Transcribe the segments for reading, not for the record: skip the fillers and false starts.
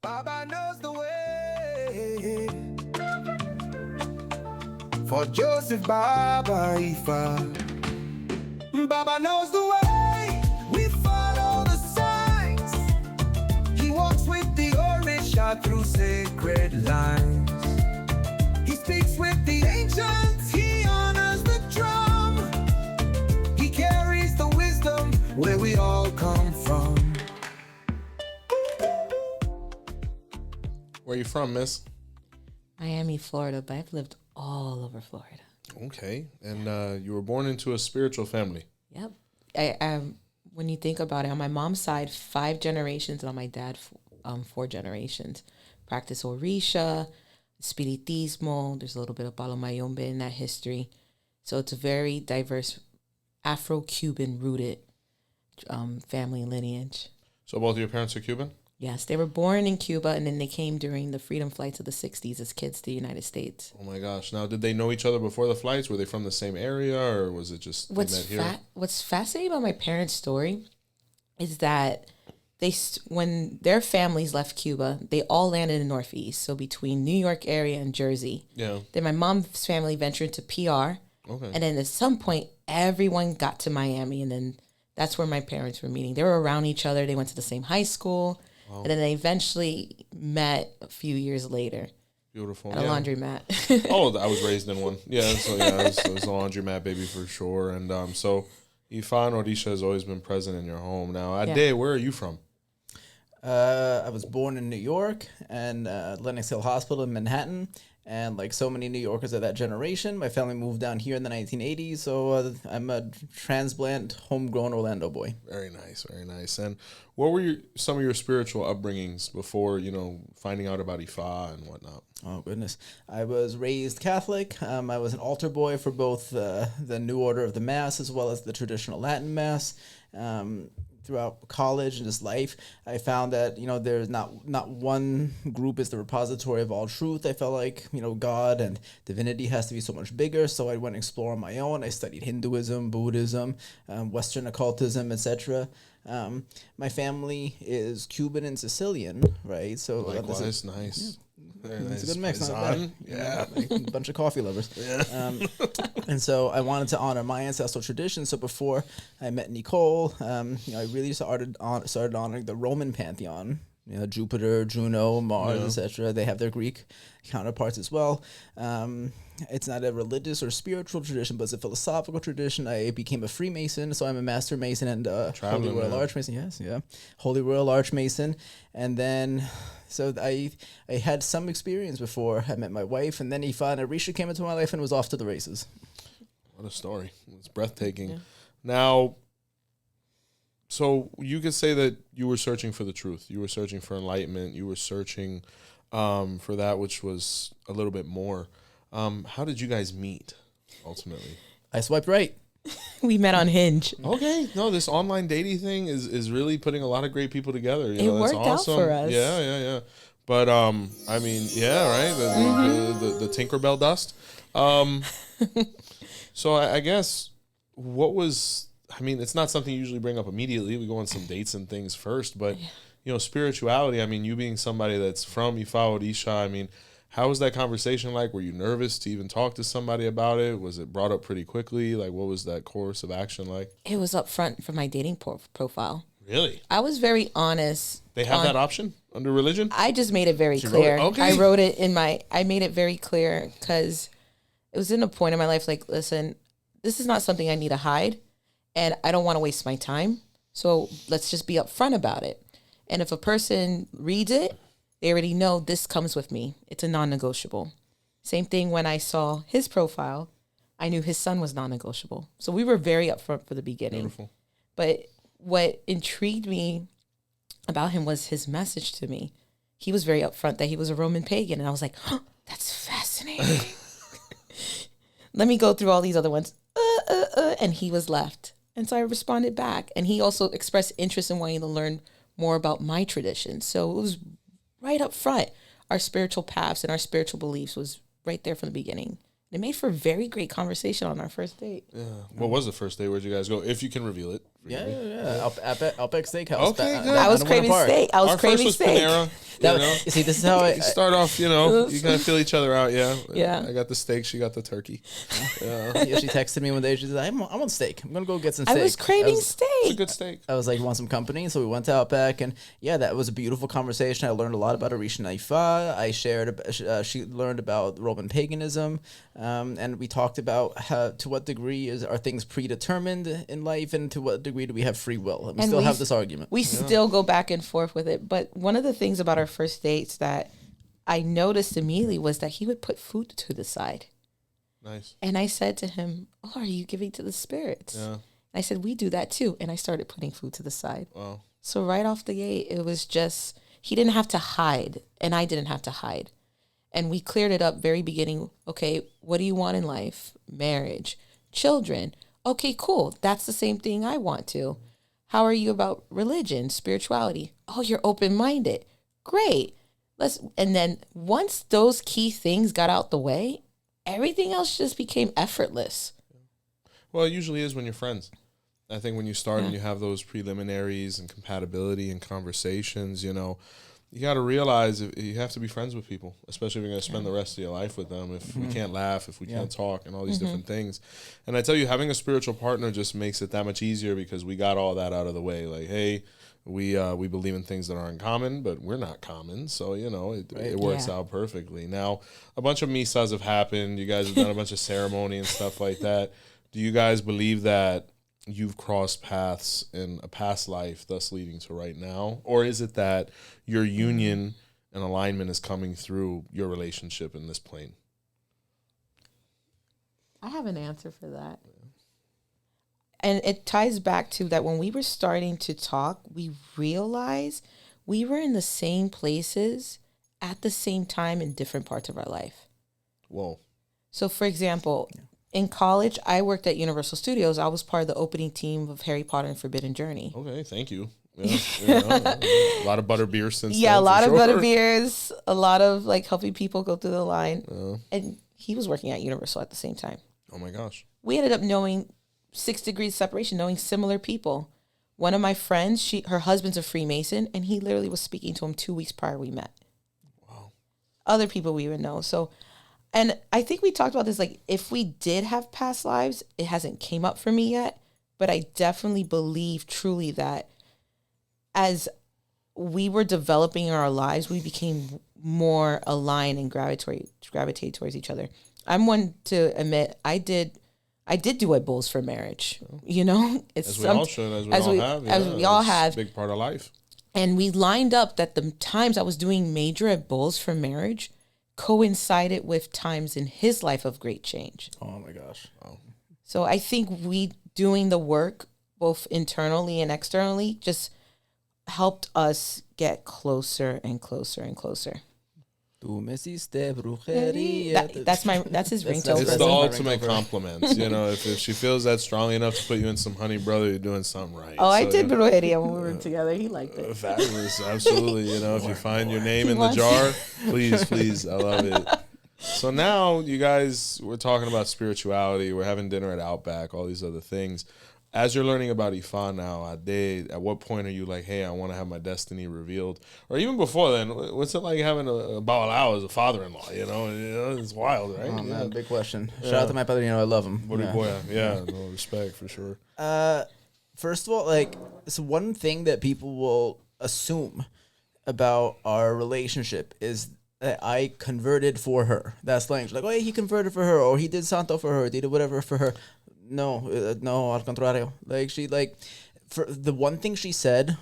Baba knows the way. For Joseph Baba Ifa, Baba knows the way. We follow the signs. He walks with the Orisha through sacred lines. He speaks with the ancients. He honors the drum. He carries the wisdom where we all come from. Where are you from, miss? Miami, Florida, but I've lived all over Florida. Okay. And you were born into a spiritual family. Yep. When you think about it, on my mom's side, 5 generations, and on my dad, 4 generations. Practice Orisha, Espiritismo. There's a little bit of Palomayombe in that history. So it's a very diverse Afro-Cuban rooted family lineage. So both of your parents are Cuban? Yes, they were born in Cuba, and then they came during the freedom flights of the 60s as kids to the United States. Oh, my gosh. Now, did they know each other before the flights? Were they from the same area, or was it just they met here? What's fascinating about my parents' story is that when their families left Cuba, they all landed in the Northeast, so between New York area and Jersey. Yeah. Then my mom's family ventured to PR, Okay. and then at some point, everyone got to Miami, and then that's where my parents were meeting. They were around each other. They went to the same high school. And then they eventually met a few years later. Beautiful. At a laundromat. Oh, I was raised in one. Yeah, so yeah, I was a laundromat baby for sure. And so Ifa and Orisha has always been present in your home. Now, Adé, where are you from? I was born in New York and Lenox Hill Hospital in Manhattan. And like so many New Yorkers of that generation, my family moved down here in the 1980s. So I'm a transplant, homegrown Orlando boy. Very nice, very nice. And what were some of your spiritual upbringings before, finding out about Ifa and whatnot? Oh, goodness. I was raised Catholic. I was an altar boy for both the New Order of the Mass as well as the traditional Latin Mass. Throughout college and just life, I found that, there's not one group is the repository of all truth. I felt like, God and divinity has to be so much bigger. So I went and explore on my own. I studied Hinduism, Buddhism, Western occultism, etc. My family is Cuban and Sicilian, right? So likewise, nice. Very nice. It's a good mix, not bad. Yeah. Like a bunch of coffee lovers. Yeah. And so I wanted to honor my ancestral tradition. So before I met Nicole, I really started honoring the Roman pantheon. Jupiter, Juno, Mars, etc. They have their Greek counterparts as well. It's not a religious or spiritual tradition, but it's a philosophical tradition. I became a Freemason, so I'm a Master Mason and Holy Royal Archmason. Yes, yeah, Holy Royal Archmason. And then, so I had some experience before I met my wife, and then Ifa and Orisha came into my life and was off to the races. What a story! It's breathtaking. Yeah. Now, so you could say that you were searching for the truth. You were searching for enlightenment. You were searching for that which was a little bit more. How did you guys meet, ultimately? I swiped right. We met on Hinge. Okay. No, this online dating thing is really putting a lot of great people together. It worked awesome. Out for us. Yeah. But, I mean, yeah, right? The Tinkerbell dust. So I guess what was... I mean, it's not something you usually bring up immediately. We go on some dates and things first. But, spirituality, I mean, you being somebody that's from Ifa Orisha, I mean... How was that conversation like? Were you nervous to even talk to somebody about it? Was it brought up pretty quickly? Like, what was that course of action like? It was up front for my dating profile. Really? I was very honest. They have that option under religion? I just made it very clear. I wrote it I made it very clear because it was in a point in my life like, listen, this is not something I need to hide, and I don't want to waste my time. So let's just be upfront about it. And if a person reads it, they already know this comes with me. It's a non-negotiable. Same thing when I saw his profile. I knew his son was non-negotiable. So we were very upfront for the beginning. Beautiful. But what intrigued me about him was his message to me. He was very upfront that he was a Roman pagan. And I was like, that's fascinating. Let me go through all these other ones. And he was left. And so I responded back. And he also expressed interest in wanting to learn more about my tradition. So it was right up front. Our spiritual paths and our spiritual beliefs was right there from the beginning. It made for a very great conversation on our first date. Yeah. What was the first date? Where'd you guys go? If you can reveal it. Yeah. Outback Steakhouse. Okay, good. I was craving steak. Our first was Panera. See, this is how I You start off, you kind of feel each other out. Yeah. Yeah. I got the steak. She got the turkey. yeah, she texted me one day. She said, I want steak. I'm going to go get some steak. I was craving It's a steak. good steak. I was like, you want some company? So we went to Outback, and yeah, that was a beautiful conversation. I learned a lot about Orisha Ifa. I shared, she learned about Roman paganism, and we talked about to what degree are things predetermined in life, and to what degree do we have free will. And we still have this argument. We still go back and forth with it. But one of the things about our first dates that I noticed immediately was that he would put food to the side. Nice. And I said to him, "Oh, are you giving to the spirits?" Yeah. I said, "We do that too." And I started putting food to the side. Wow. So right off the gate, it was just, he didn't have to hide and I didn't have to hide. And we cleared it up very beginning. Okay, what do you want in life? Marriage, children. Okay, cool. That's the same thing I want to. How are you about religion, spirituality? Oh, you're open-minded. Great. And then once those key things got out the way, everything else just became effortless. Well, it usually is when you're friends. I think when you start and you have those preliminaries and compatibility and conversations, you got to realize you have to be friends with people, especially if you're going to spend the rest of your life with them. If we can't laugh, if we can't talk, and all these different things. And I tell you, having a spiritual partner just makes it that much easier because we got all that out of the way. Like, hey, we believe in things that aren't common, but we're not common. So, it works out perfectly. Now, a bunch of misas have happened. You guys have done a bunch of ceremony and stuff like that. Do you guys believe that you've crossed paths in a past life, thus leading to right now? Or is it that your union and alignment is coming through your relationship in this plane? I have an answer for that. And it ties back to that when we were starting to talk, we realized we were in the same places at the same time in different parts of our life. Whoa. So, for example, in college, I worked at Universal Studios. I was part of the opening team of Harry Potter and Forbidden Journey. Okay, thank you. A lot of butter beers since then. Yeah, a lot of sure. butter beers, a lot of helping people go through the line. And he was working at Universal at the same time. Oh my gosh. We ended up knowing 6 degrees separation, knowing similar people. One of my friends, her husband's a Freemason, and he literally was speaking to him 2 weeks prior we met. Wow. Other people we would know. So, and I think we talked about this, if we did have past lives, it hasn't came up for me yet, but I definitely believe truly that as we were developing our lives, we became more aligned and gravitated towards each other. I'm one to admit I did do Ed Bulls for marriage. It's As we all should, as we all have. It's a big part of life. And we lined up that the times I was doing major Ed Bulls for marriage coincided with times in his life of great change. Oh my gosh. Wow. So I think we doing the work both internally and externally just helped us get closer and closer and closer. That's his ringtone. It's the ultimate compliment. If she feels that strongly enough to put you in some Honey Brother, you're doing something right. Oh, I did brujeria when we were together. He liked it. Fabulous, absolutely. If you find your name in the jar, please, I love it. So now you guys, we're talking about spirituality. We're having dinner at Outback, all these other things. As you're learning about Ifa now, Adé, at what point are you like, hey, I want to have my destiny revealed? Or even before then, what's it like having a Babalao as a father-in-law? It's wild, right? Oh, man, big question. Shout out to my padrino. I love him. Yeah, no, respect for sure. First of all, it's one thing that people will assume about our relationship is that I converted for her. That's language. Like, oh, he converted for her, or he did santo for her, or did whatever for her. No, al contrario. For the one thing she said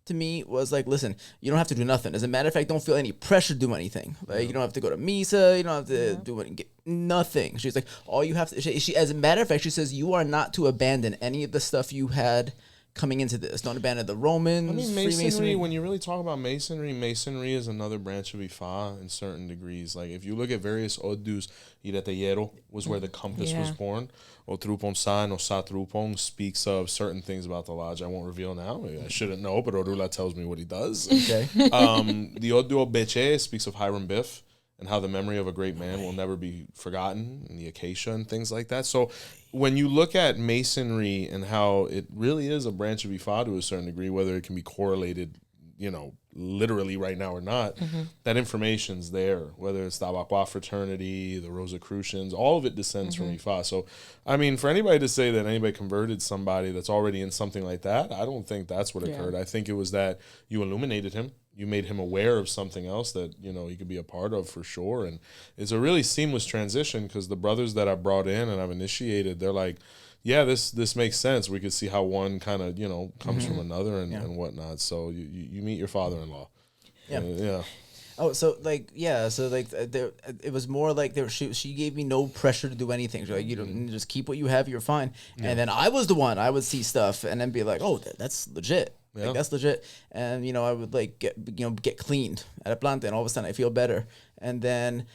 to me was listen, you don't have to do nothing. As a matter of fact, don't feel any pressure to do anything. You don't have to go to misa. You don't have to do nothing. She's like, all you have to. She, as a matter of fact, she says you are not to abandon any of the stuff you had coming into this. Don't abandon the Romans. I mean, masonry, when you really talk about masonry is another branch of Ifa in certain degrees. Like, if you look at various odus, Ireteyero was where the compass was born. Otrupon San or Satrupon speaks of certain things about the lodge I won't reveal now. I shouldn't know, but Orula tells me what he does. Okay. The Odu Beche speaks of Hiram Biff and how the memory of a great man will never be forgotten, and the acacia and things like that. So when you look at masonry and how it really is a branch of Ifa to a certain degree, whether it can be correlated literally right now or not, that information's there, whether it's the Abakwa fraternity, the Rosicrucians, all of it descends from Ifa. So, I mean, for anybody to say that anybody converted somebody that's already in something like that, I don't think that's what occurred. I think it was that you illuminated him. You made him aware of something else that, he could be a part of for sure. And it's a really seamless transition because the brothers that I brought in and I've initiated, they're like, yeah, this makes sense. We could see how one kind of, comes from another and whatnot. So you meet your father-in-law. Yeah. Yeah. Oh, there, it was more like she gave me no pressure to do anything. She's like, you don't just keep what you have, you're fine. And then I was the one, I would see stuff and then be like, oh, that's legit. Yeah. Like, that's legit. And, I would like get cleaned at a planta and all of a sudden I feel better. And then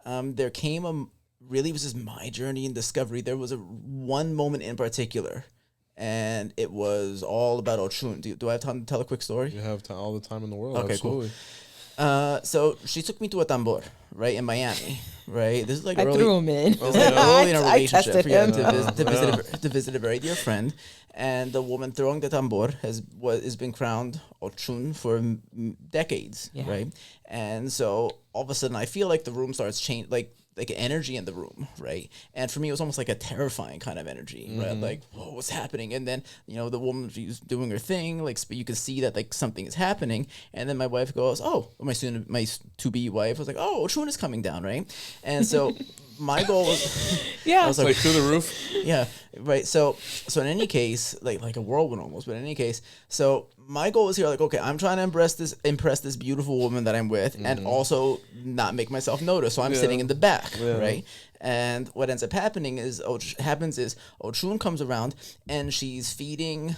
there came really was just my journey in discovery. There was one moment in particular and it was all about Oshun. Do I have time to tell a quick story? You have all the time in the world. Okay, absolutely. Cool. So she took me to a tambor, right, in Miami, right? This is like I early, threw him in. This is like early in a I relationship. tested him. To visit a very dear friend, and the woman throwing the tambor has been crowned Oshun for decades, right? And so all of a sudden, I feel like the room starts changing, like energy in the room, right? And for me, it was almost like a terrifying kind of energy, right? Like, whoa, what's happening? And then, the woman, she's doing her thing, like, you can see that, like, something is happening. And then my wife goes, oh, my to-be wife was like, oh, Oshun is coming down, right? And so my goal was... Yeah. I was Like through the roof? Yeah, right. So in any case, like a whirlwind almost, but in any case, so my goal is here, like, okay, I'm trying to impress this beautiful woman that I'm with and also not make myself notice. So I'm sitting in the back, right? And what ends up happening is Oshun comes around and she's feeding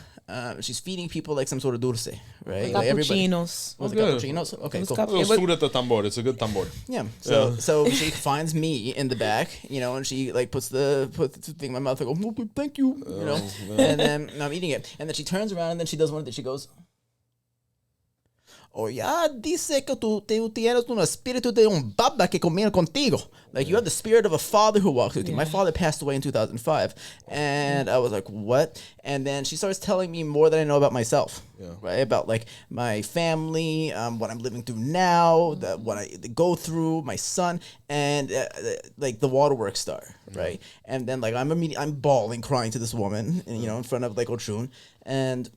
people like some sort of dulce, right? Like Cappuccinos. Was it good. cappuccinos? Okay, cool. A little food at the tambor. It's a good tambor. Yeah. So she finds me in the back, and she like puts the thing in my mouth. I go, oh, thank you, and then I'm eating it, and then she turns around and then she does one that she goes, oh, ya dice que tú tienes un espíritu de baba que comiera contigo. Like, you have the spirit of a father who walks with you. My father passed away in 2005. And I was like, what? And then she starts telling me more than I know about myself. Right? About, like, my family, what I'm living through now, what I go through, my son, and, like, the waterworks start, right? And then, like, I'm bawling, crying to this woman, in front of, like, Oshun. And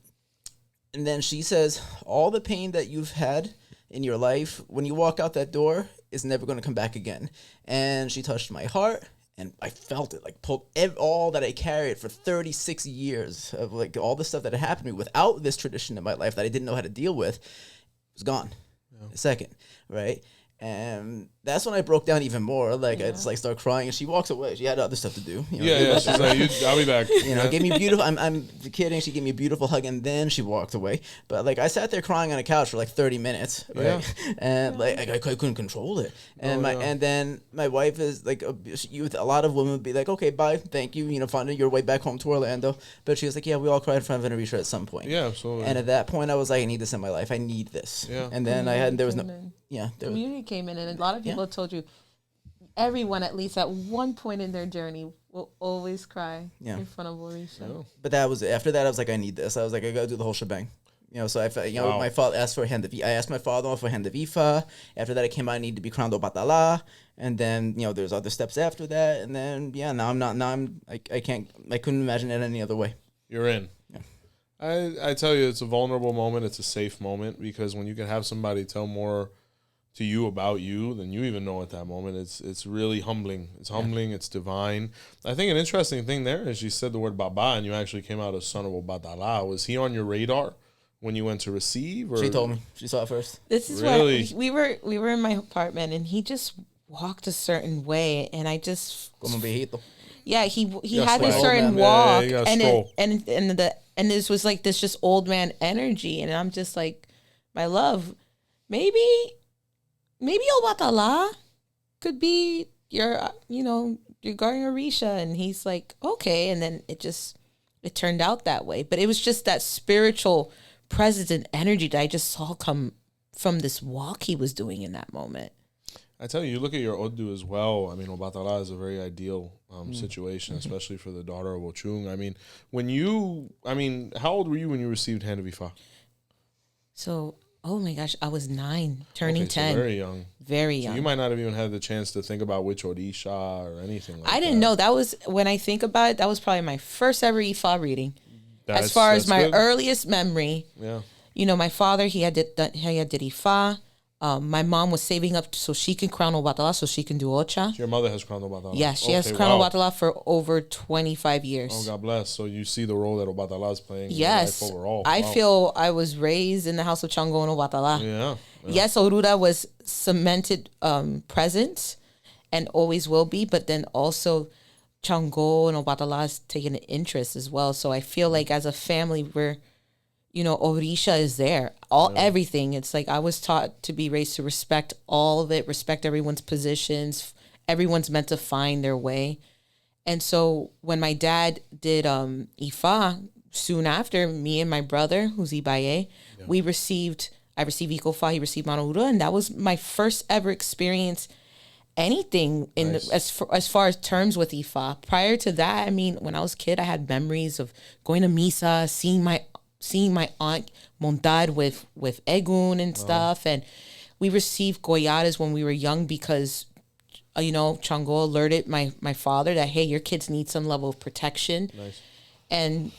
then she says, all the pain that you've had in your life, when you walk out that door, is never going to come back again. And she touched my heart, and I felt it, like, pulled all that I carried for 36 years of, like, all the stuff that had happened to me without this tradition in my life that I didn't know how to deal with, was gone in a second, right? And that's when I broke down even more. Like, I just, like, start crying, and she walks away. She had other stuff to do. She's like, I'll be back. Gave me a beautiful, I'm kidding, she gave me a beautiful hug, and then she walked away. But, like, I sat there crying on a couch for, like, 30 minutes, right? And, like, I couldn't control it. And and then my wife is, like, a lot of women would be like, okay, bye, thank you, finding your way back home to Orlando. But she was like, yeah, we all cried in front of Orisha at some point. Yeah, absolutely. And at that point, I was like, I need this in my life. I need this. Yeah. And then Community came in, and a lot of people told you, everyone at least at one point in their journey will always cry in front of Orisha. But that was it. After that, I was like, I need this. I was like, I gotta do the whole shebang. So my father asked for a hand of. I asked my father for a hand of Ifa. After that, it came out I need to be crowned Obatala, and then there's other steps after that, and then now I'm not. Now I couldn't imagine it any other way. You're in. Yeah. I tell you, it's a vulnerable moment. It's a safe moment because when you can have somebody tell more to you about you than you even know at that moment, it's really humbling. It's humbling. It's divine. I think an interesting thing there is you said the word Baba and you actually came out as son of Obatala. Was he on your radar when you went to receive? Or? She told me. She saw it first. This is really? what we were in my apartment and he just walked a certain way and I just como viejito. Yeah, he had a certain walk and this was like this just old man energy and I'm just like, my love, maybe Obatala could be your guardian Orisha. And he's like, okay. And then it turned out that way. But it was just that spiritual presence and energy that I just saw come from this walk he was doing in that moment. I tell you look at your Odu as well. I mean, Obatala is a very ideal situation, especially for the daughter of Oshun. I mean, how old were you when you received Hand of Ifa? So Oh my gosh, I was 9, turning Okay, so 10. very young. Very So young. you might not have even had the chance to think about which Orisha or anything like that. I didn't know. That was, when I think about it, that was probably my first ever Ifa reading. As far as That's my good. earliest memory, Yeah. you know, my father, he had did Ifa. My mom was saving up so she can crown Obatala, so she can do Ocha. Your mother has crowned Obatala. Yes, she has crowned Obatala for over 25 years. Oh, God bless. So you see the role that Obatala is playing Yes, in life overall. I Wow. feel I was raised in the house of Chango and Obatala. Yeah. Yes, Orura was cemented presence and always will be, but then also Chango and Obatala has taken an interest as well. So I feel like as a family, we're, you know, Orisha is there. Everything. It's like I was taught to be raised to respect all of it, respect everyone's positions. Everyone's meant to find their way. And so when my dad did Ifa, soon after, me and my brother, who's Ibaye, I received Ikofa, he received Manaura, and that was my first ever experience anything in Nice. as far as terms with Ifa. Prior to that, I mean, when I was a kid, I had memories of going to Misa, seeing my aunt montar with Egun and stuff, and we received goyadas when we were young because you know, Chango alerted my father that, hey, your kids need some level of protection. Nice. And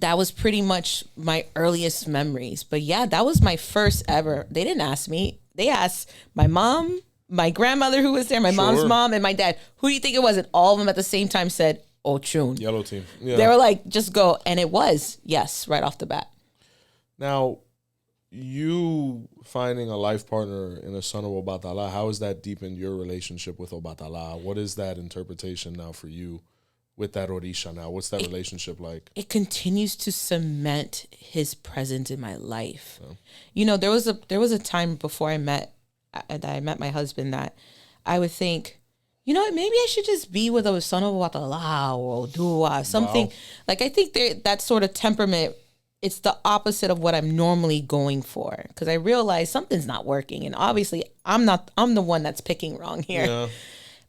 that was pretty much my earliest memories. But yeah, that was my first ever. They didn't ask me. They asked my mom, my grandmother who was there, my mom's mom, and my dad. Who do you think it was? And all of them at the same time said, Oshun. Yellow team. Yeah. They were like, just go. And it was, yes, right off the bat. Now, you finding a life partner in a son of Obatala, how has that deepened your relationship with Obatala? What is that interpretation now for you with that Orisha now? What's that relationship like? It continues to cement his presence in my life. Yeah. You know, there was a time before I met my husband that I would think, you know what, maybe I should just be with a son of Obatala or Dua, something. Wow. Like, I think that sort of temperament, it's the opposite of what I'm normally going for, because I realize something's not working, and obviously I'm the one that's picking wrong here. Yeah.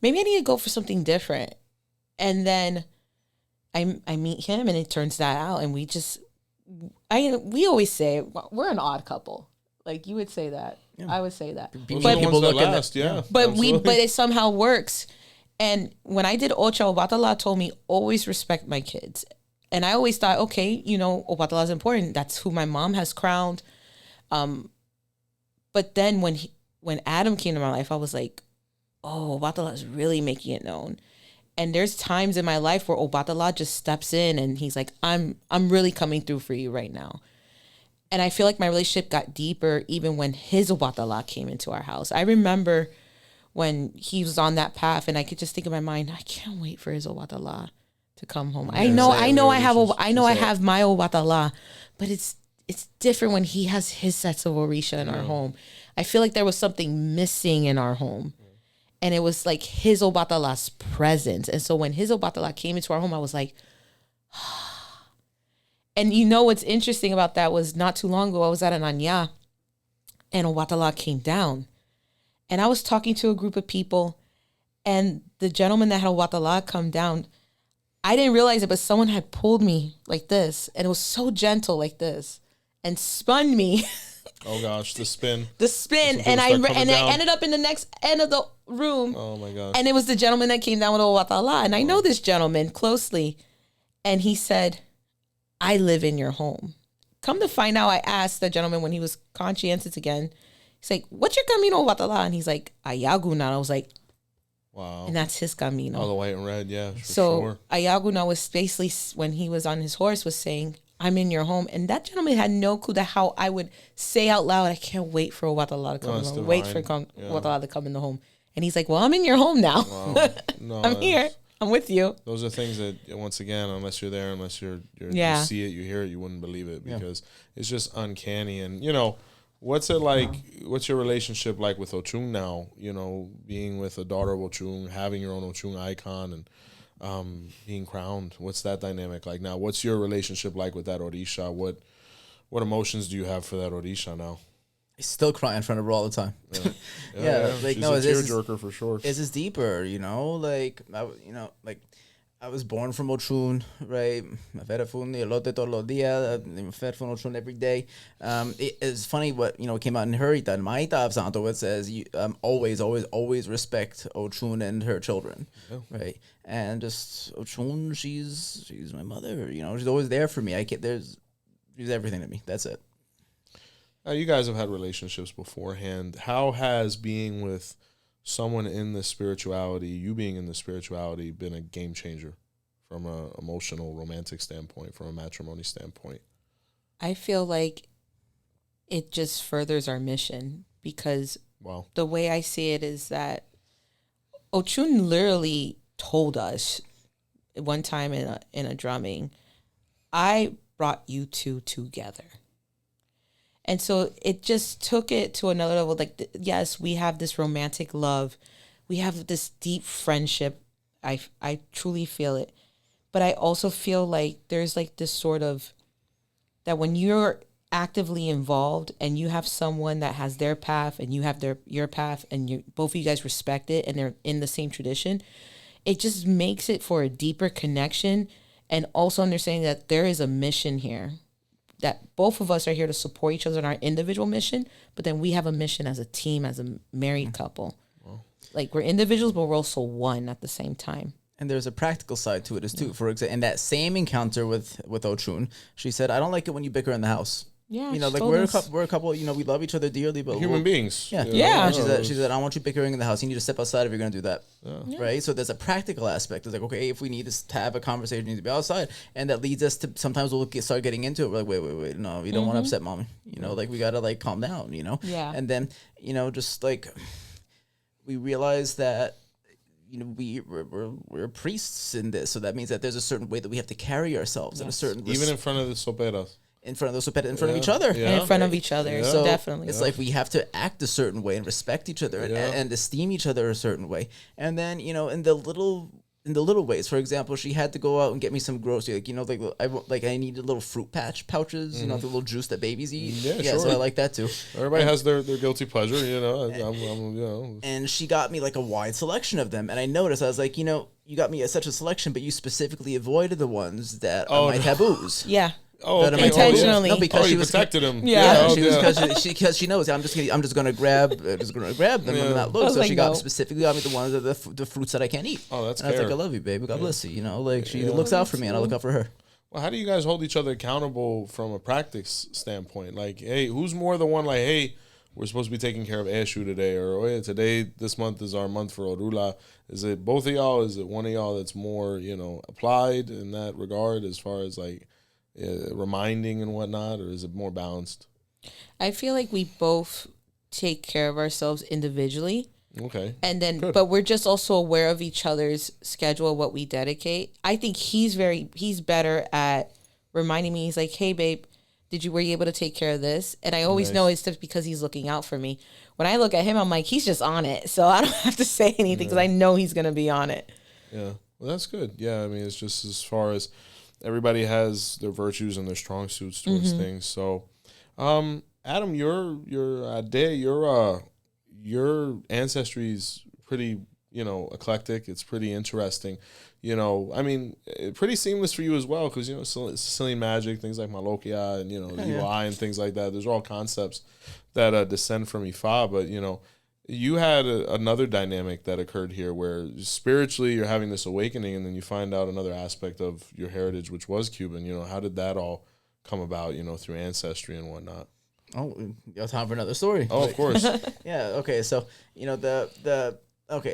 Maybe I need to go for something different. And then I meet him, and it turns that out, and we always say we're an odd couple. Like, you would say that. Yeah. I would say that. But people look at last, yeah. But it somehow works. And when I did Ocha, Obatala told me, always respect my kids. And I always thought, okay, you know, Obatala is important. That's who my mom has crowned. But then when Adam came to my life, I was like, oh, Obatala is really making it known. And there's times in my life where Obatala just steps in and he's like, I'm really coming through for you right now. And I feel like my relationship got deeper even when his Obatala came into our house. I remember when he was on that path, and I could just think in my mind, I can't wait for his Obatala to come home. Yeah, I have my Obatala, but it's different when he has his sets of Orisha in our home. I feel like there was something missing in our home. And it was like his Obatala's presence. And so when his Obatala came into our home, I was like, and you know what's interesting about that was not too long ago, I was at an Anya and Obatala came down. And I was talking to a group of people, and the gentleman that had Obatala come down, I didn't realize it, but someone had pulled me like this, and it was so gentle like this, and spun me. Oh gosh, the spin. And I ended up in the next end of the room. Oh my gosh. And it was the gentleman that came down with Obatala, and I know this gentleman closely, and he said, I live in your home. Come to find out, I asked the gentleman when he was conscientious again, he's like, what's your camino, Obatala? And he's like, Ayaguna. I was like, wow. And that's his camino. Oh, the white and red, yeah. So sure. Ayaguna was basically, when he was on his horse, was saying, I'm in your home. And that gentleman had no clue that how I would say out loud, I can't wait for Obatala to come in the home. Wait for Obatala to come in the home. And he's like, well, I'm in your home now. Wow. No, I'm here. I'm with you. Those are things that, once again, unless you're there, unless you see it, you hear it, you wouldn't believe it, because it's just uncanny. And, you know, what's it like? What's your relationship like with Oshun now? You know, being with a daughter of Oshun, having your own Oshun icon, and being crowned. What's that dynamic like now? What's your relationship like with that Orisha? What emotions do you have for that Orisha now? I still cry in front of her all the time. Yeah, like, she's a tearjerker for sure. Is this deeper? You know, like I was born from Oshun, right? My fed from elote todos los días. I'm fed from Oshun every day. It's funny what came out in her ita, in my ita of Santo. It says always respect Oshun and her children, right? And just Oshun, she's my mother. She's always there for me. She's everything to me. That's it. You guys have had relationships beforehand. How has being with someone in the spirituality, you being in the spirituality, been a game changer from a emotional, romantic standpoint, from a matrimony standpoint? I feel like it just furthers our mission because the way I see it is that Oshun literally told us one time in a drumming, I brought you two together. And so it just took it to another level. Like, yes, we have this romantic love. We have this deep friendship. I truly feel it. But I also feel like there's like this sort of, that when you're actively involved and you have someone that has their path and you have your path and both of you guys respect it and they're in the same tradition, it just makes it for a deeper connection and also understanding that there is a mission here. That both of us are here to support each other in our individual mission, but then we have a mission as a team, as a married couple. Wow. Like we're individuals, but we're also one at the same time. And there's a practical side to it as too. For example, in that same encounter with Oshun, she said, "I don't like it when you bicker in the house." Yeah, like we're a couple. We love each other dearly, but human beings. Yeah, yeah. And she said, "I don't want you bickering in the house. You need to step outside if you're going to do that." Yeah. Right. So there's a practical aspect. It's like, okay, if we need to have a conversation, we need to be outside, and that leads us to sometimes we'll start getting into it. We're like, wait, no, we don't want to upset mommy. Like we gotta like calm down. Yeah. And then just like we realize that. We're priests in this, so that means that there's a certain way that we have to carry ourselves in a certain even in front of the soperas. In front of each other. Yeah. And in front of each other. So definitely. It's like we have to act a certain way and respect each other and esteem each other a certain way. And then, in the little ways, for example, she had to go out and get me some grocery, I needed little fruit pouches, the little juice that babies eat. Yeah, sure. So I like that too. Everybody has their guilty pleasure, And she got me like a wide selection of them. And I noticed, I was like, you got me such a selection, but you specifically avoided the ones that are my taboos. Yeah. Oh, okay. Intentionally. No, because she protected him. Yeah, because she knows I'm just gonna grab them and not look. So she specifically got me the ones of the fruits that I can't eat. Oh, that's and fair. I was like, I love you, baby. God bless you. She looks out for me, and I look out for her. Well, how do you guys hold each other accountable from a practice standpoint? Like, hey, who's more the one? Like, hey, we're supposed to be taking care of Eshu today, or oh yeah, this month is our month for Orula. Is it both of y'all? Is it one of y'all that's more applied in that regard as far as like reminding and whatnot, or is it more balanced? I feel like we both take care of ourselves individually. Okay. And then, but we're just also aware of each other's schedule, what we dedicate. I think he's better at reminding me. He's like, hey, babe, were you able to take care of this? And I always know it's just because he's looking out for me. When I look at him, I'm like, he's just on it. So I don't have to say anything because I know he's going to be on it. Yeah. Well, that's good. Yeah. I mean, it's just as far as everybody has their virtues and their strong suits towards things. So, Adam, your ancestry is pretty, eclectic. It's pretty interesting. I mean, pretty seamless for you as well because, Sicilian magic, things like Malokia and, the evil eye and things like that. Those are all concepts that descend from Ifa, but, you had another dynamic that occurred here where spiritually you're having this awakening and then you find out another aspect of your heritage, which was Cuban. How did that all come about, through ancestry and whatnot? Oh, you have time for another story. Oh, of course. Yeah. Okay. So,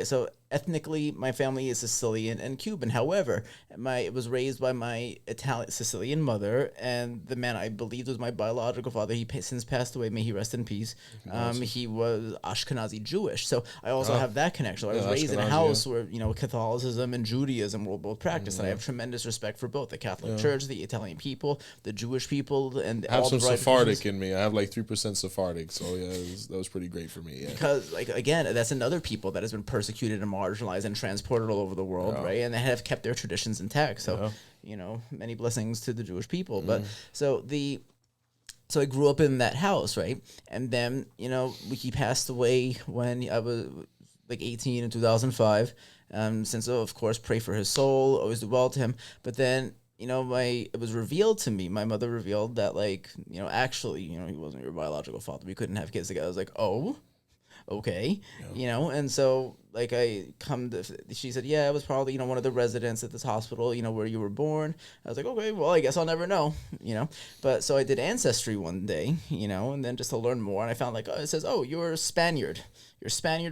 so ethnically, my family is Sicilian and Cuban. However, it was raised by my Sicilian mother, and the man I believed was my biological father. He since passed away. May he rest in peace. He was Ashkenazi Jewish, so I also have that connection. I was raised in a house where Catholicism and Judaism were both practiced, and I have tremendous respect for both the Catholic Church, the Italian people, the Jewish people, and I have all some the right Sephardic in me. I have like 3% Sephardic, so yeah, that was pretty great for me. Yeah. Because again, that's another people that has been persecuted and marginalized and transported all over the world, right? And they have kept their traditions intact. So, many blessings to the Jewish people. But so I grew up in that house, right? And then, he passed away when I was like 18 in 2005. Since, of course, pray for his soul, always do well to him. But then, it was revealed to me, my mother revealed that, like, actually, he wasn't your biological father. We couldn't have kids together. I was like, oh, okay, and so, like, she said, yeah, it was probably, one of the residents at this hospital, where you were born. I was like, okay, well, I guess I'll never know, but so I did Ancestry one day, and then just to learn more, and I found, like, it says, oh, you're Spaniard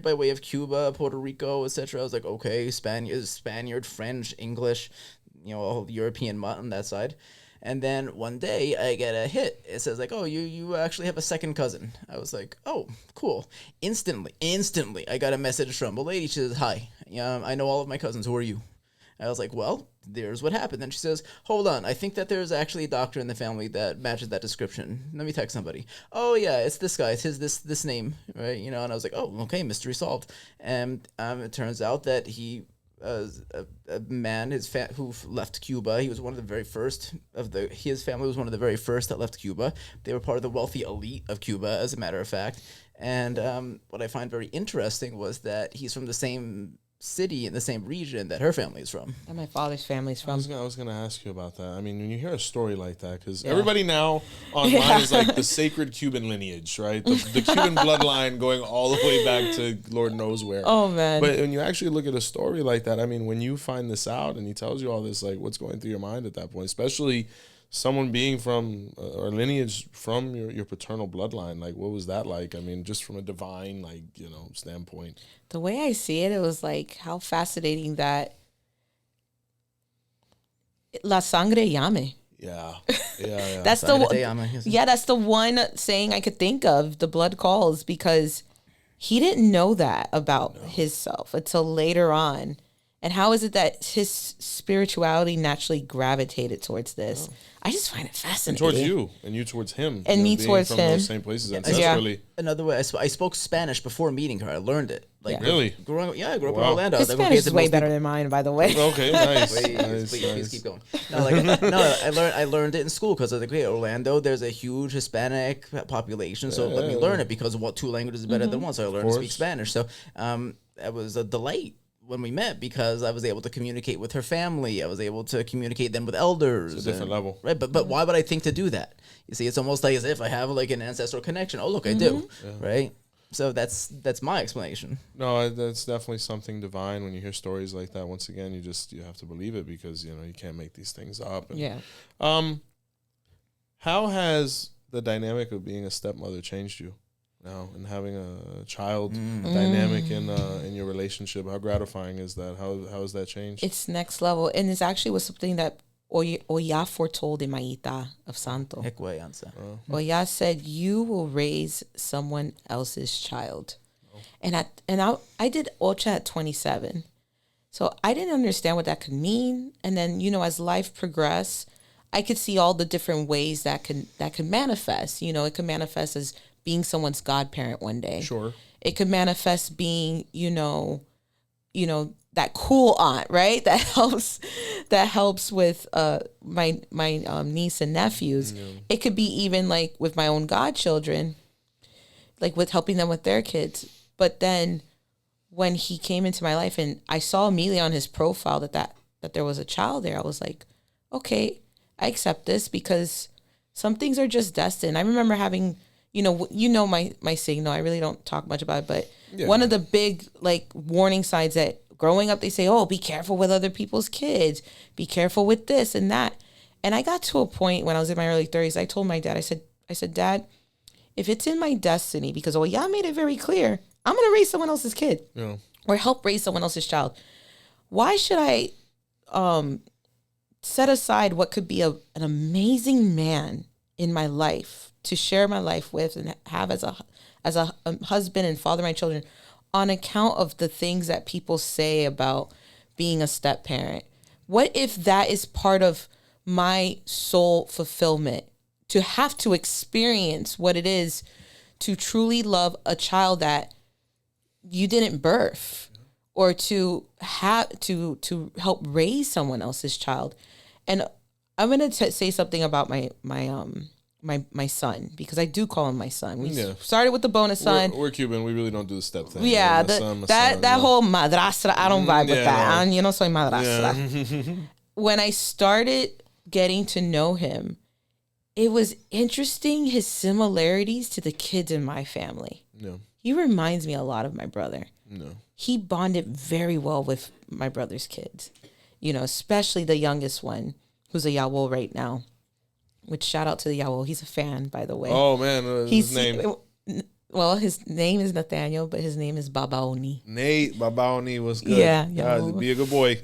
by way of Cuba, Puerto Rico, etc. I was like, okay, Spaniard, French, English, all European mutt on that side. And then one day I get a hit. It says, like, oh, you actually have a second cousin. I was like, oh, cool. Instantly, I got a message from a lady. She says, hi, I know all of my cousins. Who are you? I was like, well, there's what happened. Then she says, hold on. I think that there's actually a doctor in the family that matches that description. Let me text somebody. Oh, yeah, it's this guy. It's this name, right? And I was like, oh, okay, mystery solved. And it turns out that he... a man who left Cuba. He was one of the very first his family was one of the very first that left Cuba. They were part of the wealthy elite of Cuba, as a matter of fact. And what I find very interesting was that he's from the same city in the same region that her family is from. And my father's family's from. I was gonna ask you about that. I mean, when you hear a story like that, because everybody now online is like the sacred Cuban lineage, right? The Cuban bloodline going all the way back to Lord knows where. Oh man! But when you actually look at a story like that, I mean, when you find this out and he tells you all this, like, what's going through your mind at that point, especially someone being from or lineage from your paternal bloodline, like, what was that like? I mean, just from a divine, like, standpoint. The way I see it, it was like how fascinating that la sangre llame. Yeah. That's that's the one saying I could think of. The blood calls, because he didn't know that about his self until later on. And how is it that his spirituality naturally gravitated towards this? I just find it fascinating. And towards you, and you towards him. And me towards from him. Those same places ancestrally. Another way, I spoke Spanish before meeting her. I learned it. Like, really? I grew up in Orlando. His Spanish is way better than mine, by the way. Okay, nice. Please keep going. I learned it in school because I was like, okay, Orlando, there's a huge Hispanic population, so let me learn it, because two languages is better than one. So I learned to speak Spanish. So it was a delight when we met, because I was able to communicate with her family. I was able to communicate then with elders. It's a different level. Right, but why would I think to do that? You see, it's almost like as if I have like an ancestral connection. Oh, look, I do. Yeah. Right? So that's my explanation. No, that's definitely something divine. When you hear stories like that, once again, you have to believe it, because you can't make these things up. And, how has the dynamic of being a stepmother changed you now, and having a child dynamic in your relationship? How gratifying is that? How has that changed? It's next level, and it actually was something that Oya foretold in Maita of Santo. Oya said, you will raise someone else's child. And I did Ocha at 27. So I didn't understand what that could mean. And then, as life progressed, I could see all the different ways that could manifest. It could manifest as being someone's godparent one day. Sure. It could manifest being, that cool aunt, right? That helps with my niece and nephews. Yeah. It could be even like with my own godchildren, like with helping them with their kids. But then when he came into my life and I saw immediately on his profile that there was a child there, I was like, okay, I accept this, because some things are just destined. I remember having, my signal. I really don't talk much about it, but one of the big warning signs that growing up, they say, oh, be careful with other people's kids. Be careful with this and that. And I got to a point when I was in my early 30s, I told my dad, I said, Dad, if it's in my destiny, because y'all made it very clear, I'm going to raise someone else's kid or help raise someone else's child. Why should I set aside what could be an amazing man in my life to share my life with and have as a husband and father of my children, on account of the things that people say about being a step parent? What if that is part of my soul fulfillment, to have to experience what it is to truly love a child that you didn't birth, or to have to help raise someone else's child? And I'm going to say something about my my son, because I do call him my son. We Yeah. started with the bonus son. We're Cuban. We really don't do the step thing. Yeah, My son, that whole madrastra, I don't vibe with yeah, that. no. Yo no soy madrastra. Yeah. When I started getting to know him, it was interesting, his similarities to the kids in my family. No. He reminds me a lot of my brother. No. He bonded very well with my brother's kids, you know, especially the youngest one, who's a Yawo right now. Which, shout out to the Yawo. He's a fan, by the way. Oh man, his name. Well, his name is Nathaniel, but his name is Baba Oni. Nate Babaoni was good. Yeah, Be a good boy.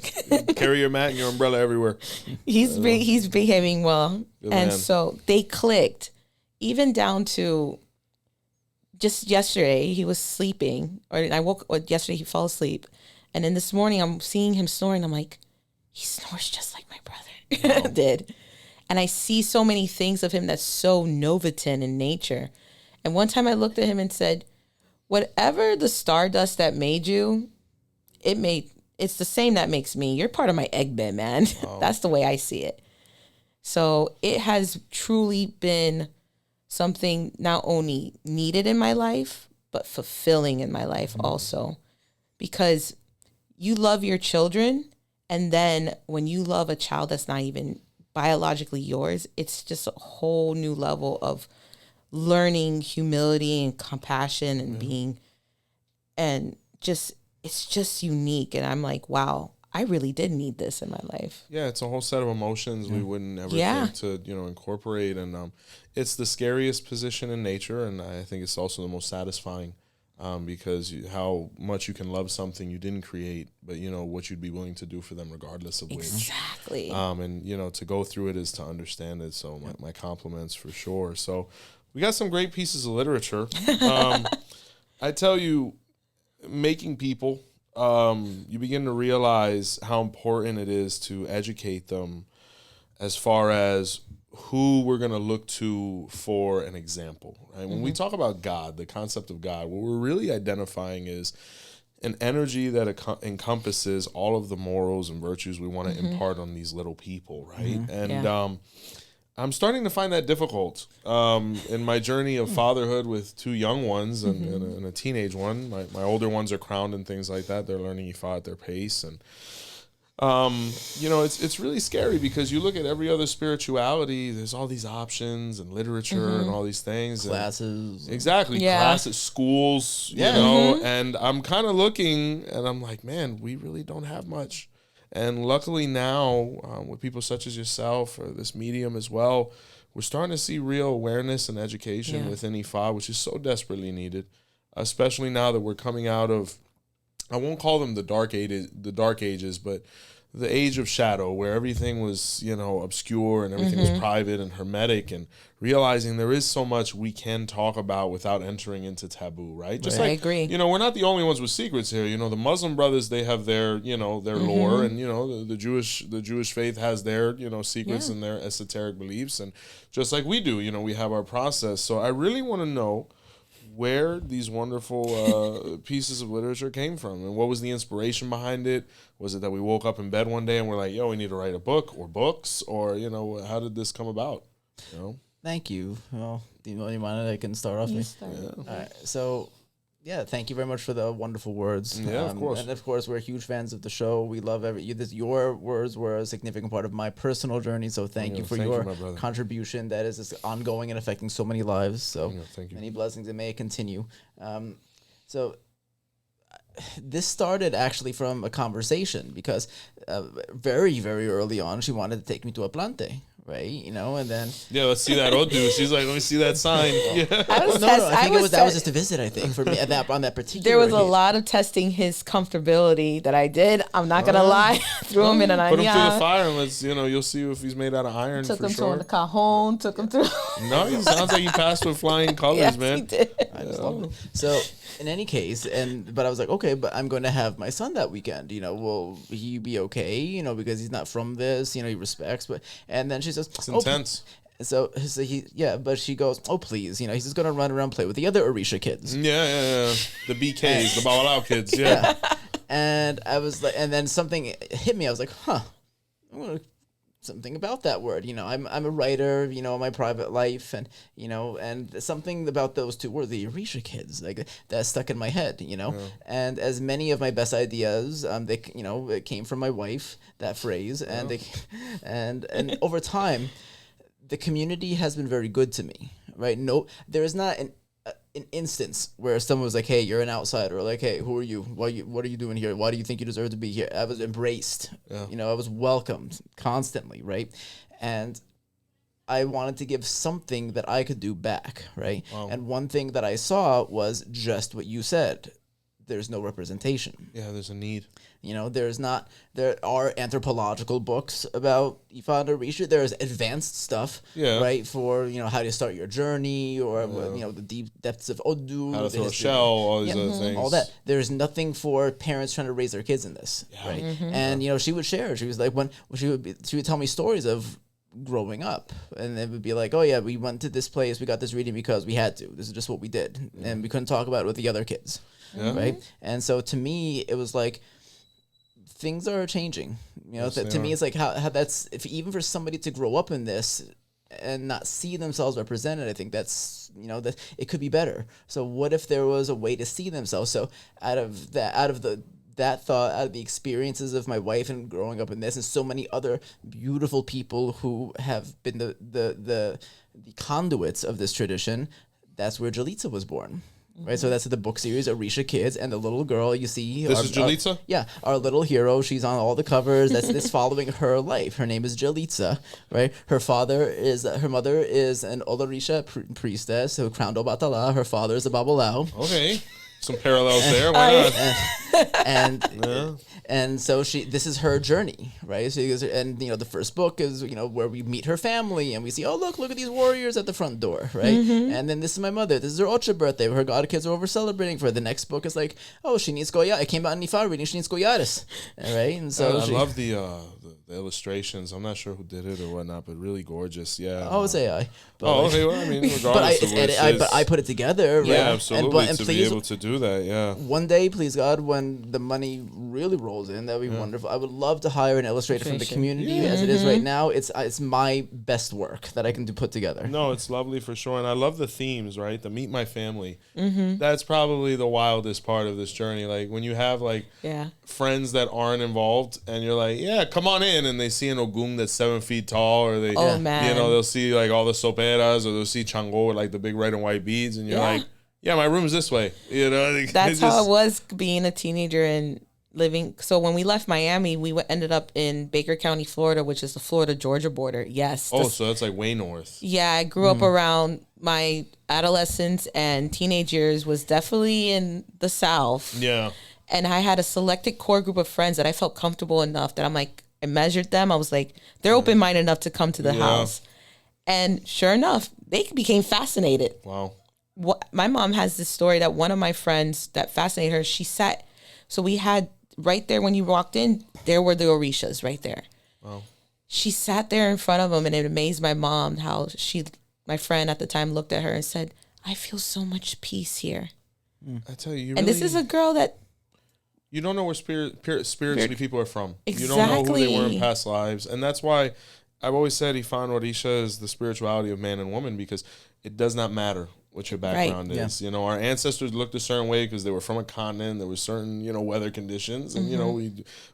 Carry your mat and your umbrella everywhere. He's behaving well, Good and man. so they clicked, even down to just yesterday. He was sleeping, or yesterday he fell asleep, and then this morning I'm seeing him snoring. I'm like, he snores just like my brother did, and I see so many things of him that's so Novaton in nature. And one time I looked at him and said, whatever the stardust that made you, it's the same that makes me. You're part of my egg bed, man. That's the way I see it. So it has truly been something not only needed in my life, but fulfilling in my life also. Because you love your children, and then when you love a child that's not even biologically yours, it's just a whole new level of learning humility and compassion and being, and just, it's just unique. And I'm like, wow, I really did need this in my life. Yeah, it's a whole set of emotions we wouldn't ever Yeah. think to, incorporate. And it's the scariest position in nature, and I think it's also the most satisfying, because how much you can love something you didn't create, but what you'd be willing to do for them regardless of which. Exactly. And to go through it is to understand it. So my compliments for sure. So we got some great pieces of literature. I tell you, making people, you begin to realize how important it is to educate them as far as who we're going to look to for an example. Right? When we talk about God, the concept of God, what we're really identifying is an energy that encompasses all of the morals and virtues we want to impart on these little people, right? And I'm starting to find that difficult in my journey of fatherhood with two young ones and a teenage one. My older ones are crowned and things like that. They're learning Ifa at their pace. And, it's really scary because you look at every other spirituality, there's all these options and literature and all these things. Classes. Exactly. Yeah. Classes, schools, and I'm kind of looking and I'm like, man, we really don't have much. And luckily now, with people such as yourself or this medium as well, we're starting to see real awareness and education within Ifa, which is so desperately needed, especially now that we're coming out of, I won't call them the dark ages, but the age of shadow, where everything was, obscure and everything was private and hermetic, and realizing there is so much we can talk about without entering into taboo, right? Just I like, agree. we're not the only ones with secrets here. The Muslim brothers, they have their, their lore, and the Jewish faith has their, secrets and their esoteric beliefs, and just like we do, we have our process. So I really want to know where these wonderful pieces of literature came from, and what was the inspiration behind it. Was it that we woke up in bed one day and we're like, yo, we need to write a book or books, or how did this come about? Thank you. Well, do you mind I can start off? All right. So, thank you very much for the wonderful words. Yeah, of course. And of course, we're huge fans of the show. We love your words were a significant part of my personal journey. So thank you for your my brother. contribution that is ongoing and affecting so many lives. So thank you. many blessings, and may it continue. So this started actually from a conversation because very, very early on, she wanted to take me to a plante. Right, and then let's see that Odu. She's like, let me see that sign. Yeah. I think that was just a visit. I think for me on that particular. There was a lot of testing his comfortability that I did. I'm not gonna lie. Threw him in an put him through the fire and let's you'll see if he's made out of iron. Took for him sure. to the cajon. Took him through. No, he sounds like he passed with flying colors, Yes, man. he did. I just love it. So in any case, but I was like, okay, but I'm going to have my son that weekend. Will he be okay? Because he's not from this. He respects. And then she says, It's intense. So but she goes, oh please, he's just gonna run around, play with the other Orisha kids. Yeah. The BKs, the Babalao kids. Yeah. And I was like, and then something hit me. I was like, I'm gonna something about that word. I'm a writer, in my private life, and and something about those two words, the Orisha kids, like that stuck in my head, And as many of my best ideas, they it came from my wife, that phrase, and they and over time, the community has been very good to me, right? No, there is not an instance where someone was like, "Hey, you're an outsider," or like, "Hey, who are you? What are you doing here? Why do you think you deserve to be here?" I was embraced. I was welcomed constantly, right? And I wanted to give something that I could do back, right? Wow. And one thing that I saw was just what you said. There's no representation. Yeah, there's a need. There are anthropological books about Ifa and Orisha. There's advanced stuff, right? For, how to start your journey, or, the deep depths of Odu. How to throw a shell, all these other things. All that. There's nothing for parents trying to raise their kids in this, right? And, she would share. She was like, she would tell me stories of growing up, and it would be like, oh yeah, we went to this place, we got this reading because we had to. This is just what we did, and we couldn't talk about it with the other kids, right? And so to me, it was like, things are changing. To me, it's like how that's, if even for somebody to grow up in this and not see themselves represented, I think that's, that it could be better. So what if there was a way to see themselves? So out of that thought, out of the experiences of my wife and growing up in this, and so many other beautiful people who have been the conduits of this tradition, that's where Jalitza was born. Right, so that's the book series, Orisha Kids, and the little girl you see. This is Jalitza? Our little hero. She's on all the covers. That's following her life. Her name is Jalitza, right? Her mother is an Olorisha priestess who crowned Obatala. Her father is a Babalao. Okay. Some parallels there. Why not? And so this is her journey, right? So the first book is where we meet her family, and we see, oh look at these warriors at the front door, right? And then this is my mother. This is her Ocha birthday. Her god kids are over celebrating for her. The next book is like, oh, she needs goya. It came out in Ifa reading. She needs goyaris, right? And so I love the illustrations. I'm not sure who did it or whatnot, but really gorgeous. Yeah. Oh, it's AI. Okay. Well, I mean, regardless but I put it together, right? Yeah, absolutely. And to be able to do that, yeah. One day, please God, when the money really rolls in, that'd be wonderful. I would love to hire an illustrator from the community as it is right now. It's my best work that I can put together. No, it's lovely for sure, and I love the themes. Right, the meet my family. That's probably the wildest part of this journey. Like when you have friends that aren't involved, and you're like, yeah, come on in, and they see an Ogum that's 7 feet tall, or they, they'll see like all the soperas, or they'll see Chango with like the big red and white beads, and you're like, yeah, my room's this way. That's how it was being a teenager and living. So when we left Miami, we ended up in Baker County, Florida, which is the Florida-Georgia border. Yes. Oh, so that's like way north. Yeah, I grew up around my adolescence and teenage years was definitely in the South. Yeah. And I had a selected core group of friends that I felt comfortable enough that I'm like, I measured them. I was like, they're open-minded enough to come to the house. And sure enough, they became fascinated. Wow. My mom has this story that one of my friends that fascinated her, she sat, so we had right there when you walked in, there were the Orishas right there. Wow. She sat there in front of them, and it amazed my mom how my friend at the time looked at her and said, I feel so much peace here. I tell you, and this is a girl that you don't know where spiritually people are from. Exactly. You don't know who they were in past lives. And that's why I've always said Ifa and Orisha is the spirituality of man and woman, because it does not matter what your background is. Yeah. Our ancestors looked a certain way because they were from a continent. There were certain, weather conditions. And,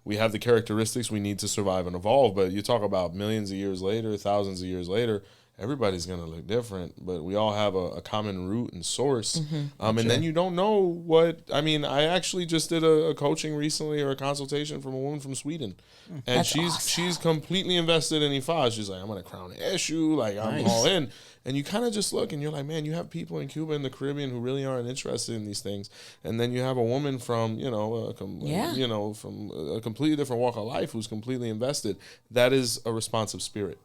we have the characteristics we need to survive and evolve. But you talk about millions of years later, thousands of years later, everybody's going to look different, but we all have a common root and source. And then you don't know what, I actually just did a coaching recently, or a consultation from a woman from Sweden. And she's completely invested in Ifa. She's like, I'm going to crown Eshu, like I'm all in. And you kind of just look and you're like, man, you have people in Cuba and the Caribbean who really aren't interested in these things. And then you have a woman from, from a completely different walk of life who's completely invested. That is a responsive spirit.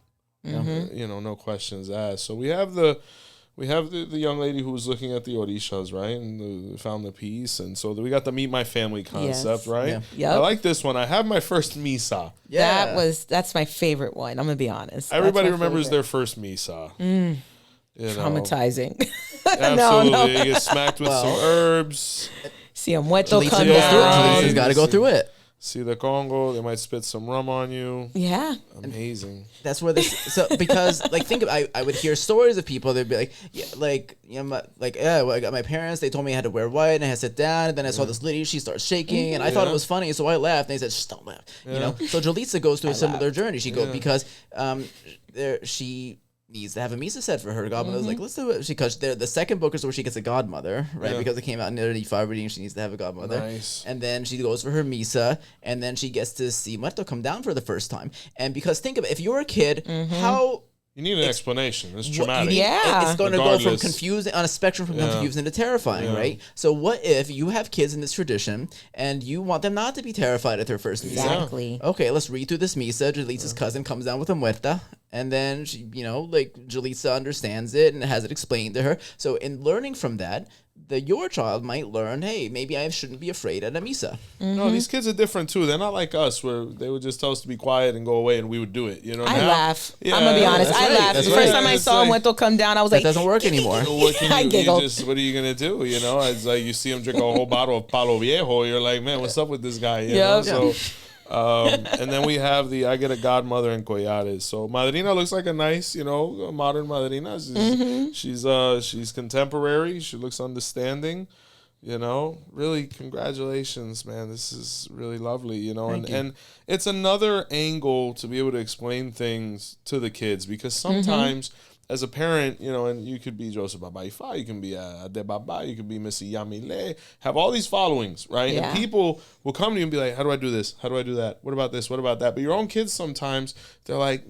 No questions asked. So we have the young lady who was looking at the Orishas, right, and found the peace, and so we got the meet my family concept, right? Yeah. Yep. I like this one. I have my first misa. Yeah, that's my favorite one. I'm gonna be honest. Everybody remembers their first misa. Traumatizing. Absolutely, no. You get smacked with some herbs. See, I'm wet. They'll come down. He's got to go through it. see the Congo. They might spit some rum on you. Yeah. Amazing. That's where this. So because like think of, I would hear stories of people. They'd be like, yeah, like you know, well, I got my parents. They told me I had to wear white, and I had to sit down. And then I saw this lady. She starts shaking, and I thought it was funny, so I laughed. And they said, "Shh, don't laugh." You know. So Jalitza goes through a similar journey. She goes because she needs to have a Misa said for her. Godmother was like, let's do it. Because the second book is where she gets a godmother, right? Because it came out in the 85 reading, she needs to have a godmother. Nice. And then she goes for her Misa, and then she gets to see Muerto come down for the first time. And because think of it, if you're a kid, how... You need an explanation. It's traumatic. It's going to go from Regardless. confusing on a spectrum from confusing to terrifying, right? So what if you have kids in this tradition and you want them not to be terrified at their first Misa? Exactly. Okay, let's read through this Misa. Jalitza's cousin comes down with a muerta, and then she, Jalitza understands it and has it explained to her. So in learning from that, your child might learn, hey, maybe I shouldn't be afraid at a Misa. No, these kids are different too. They're not like us, where they would just tell us to be quiet and go away, and we would do it. You know, I laugh. I'm gonna be honest. I laugh. The first time I saw Muerto come down, I was like, that doesn't work anymore. I giggled. What are you gonna do? You know, it's like you see him drink a whole bottle of Palo Viejo. You're like, man, what's up with this guy? You know? So. And then we have I get a godmother in Collares. So Madrina looks like a nice, modern Madrina. She's contemporary. She looks understanding. Really, congratulations, man. This is really lovely, and it's another angle to be able to explain things to the kids, because sometimes as a parent, and you could be Joseph Baba Ifa, you can be Adé Babá, you could be Miss Iyamile, have all these followings, right? Yeah. And people will come to you and be like, how do I do this? How do I do that? What about this? What about that? But your own kids sometimes, they're like,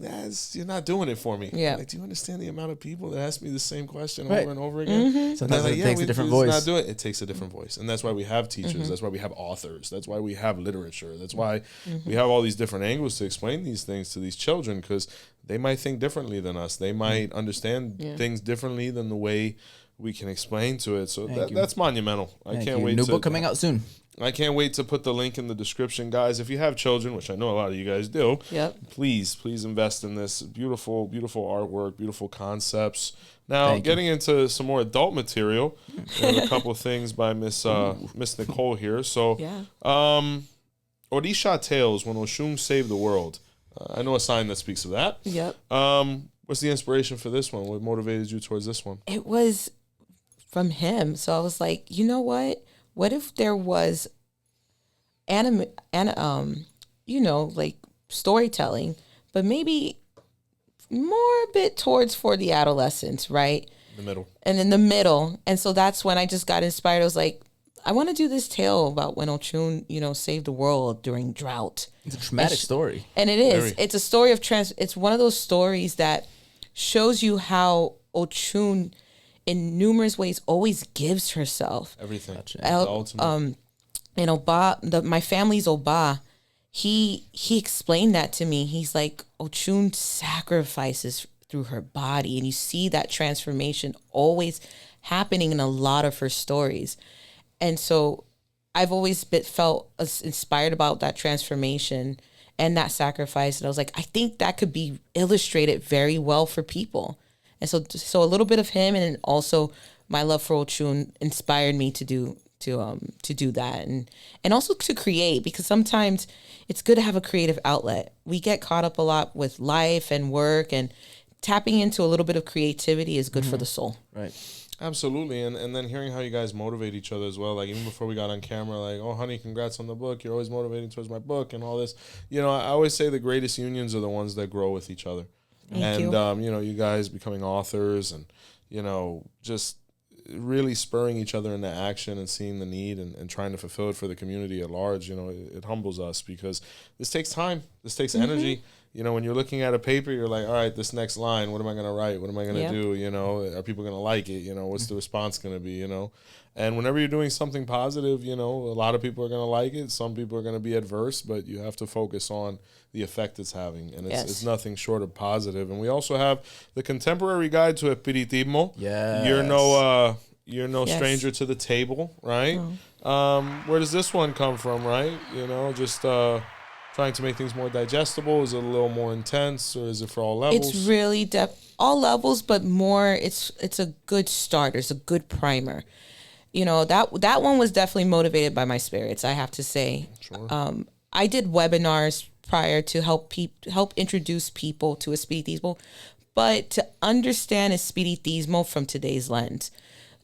you're not doing it for me. Yeah. Like, do you understand the amount of people that ask me the same question Right. over and over again? Sometimes like, it takes a different voice. Not doing it. It takes a different voice. And that's why we have teachers. That's why we have authors. That's why we have literature. That's why we have all these different angles to explain these things to these children, because they might think differently than us. They might understand things differently than the way we can explain to it. So that's monumental. I can't wait. New book coming out soon. I can't wait to put the link in the description, guys. If you have children, which I know a lot of you guys do, please invest in this. Beautiful, beautiful artwork, beautiful concepts. Now, getting into some more adult material, and a couple of things by Miss Nicole here. So, Orisha Tales, When Oshun Saved the World. I know a sign that speaks of that. Yep. What's the inspiration for this one? What motivated you towards this one? It was from him. So I was like, you know what? What if there was storytelling, but maybe more a bit towards for the adolescents, right? The middle. And in the middle. And so that's when I just got inspired. I was like, I want to do this tale about when Oshun, saved the world during drought. It's a traumatic story. And it is. It's a story of it's one of those stories that shows you how Oshun, in numerous ways, always gives herself. Everything. My family's Oba, he explained that to me. He's like, Oshun sacrifices through her body, and you see that transformation always happening in a lot of her stories. And so I've always felt inspired about that transformation and that sacrifice. And I was like, I think that could be illustrated very well for people. And so a little bit of him, and then also my love for Oshun inspired me to do that, and also to create, because sometimes it's good to have a creative outlet. We get caught up a lot with life and work, and tapping into a little bit of creativity is good for the soul. Right. Absolutely. And then hearing how you guys motivate each other as well. Like, even before we got on camera, like, oh, honey, congrats on the book. You're always motivating towards my book and all this. I always say the greatest unions are the ones that grow with each other. Thank you. You guys becoming authors and, just really spurring each other into action and seeing the need and trying to fulfill it for the community at large, it humbles us, because this takes time. This takes energy. When you're looking at a paper, you're like, all right, this next line, what am I going to write? What am I going to do? Are people going to like it? What's the response going to be? And whenever you're doing something positive, a lot of people are going to like it. Some people are going to be adverse, but you have to focus on the effect it's having. And it's nothing short of positive. And we also have the Contemporary Guide to Espiritismo. Yes. You're no stranger to the table, right? Where does this one come from, right? Just trying to make things more digestible. Is it a little more intense, or is it for all levels? It's really all levels, but more. It's a good starter. It's a good primer. That one was definitely motivated by my spirits, I have to say. Sure. I did webinars prior to help introduce people to Espiritismo, but to understand Espiritismo from today's lens.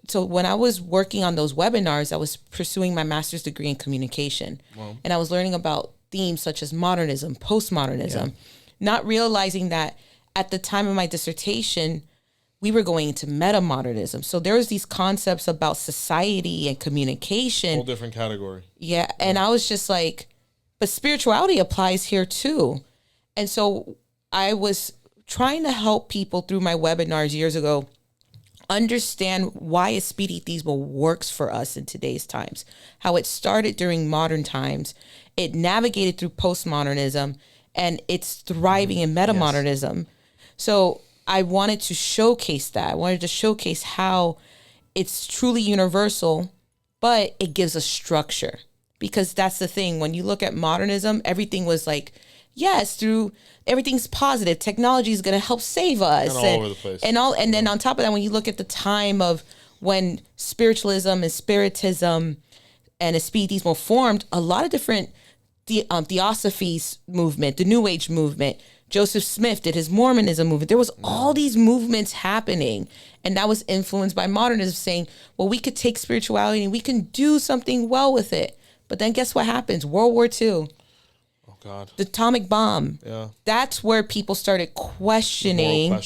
So when I was working on those webinars, I was pursuing my master's degree in communication. Wow. And I was learning about themes such as modernism, postmodernism, not realizing that at the time of my dissertation, we were going into meta-modernism. So there was these concepts about society and communication. Whole different category. Yeah. And I was just like, but spirituality applies here too. And so I was trying to help people through my webinars years ago understand why Espiritismo works for us in today's times, how it started during modern times, it navigated through postmodernism, and it's thriving in metamodernism. Yes. So I wanted to showcase that. I wanted to showcase how it's truly universal, but it gives a structure. Because that's the thing. When you look at modernism, everything was like, yes, everything's positive. Technology is going to help save us. And all over the place. And then on top of that, when you look at the time of when spiritualism and spiritism and Espiritismo formed, a lot of different theosophies movement, the New Age movement, Joseph Smith did his Mormonism movement. There was all these movements happening, and that was influenced by modernism, saying, well, we could take spirituality and we can do something well with it. But then guess what happens? World War II. Oh, God. The atomic bomb. Yeah. That's where people started questioning,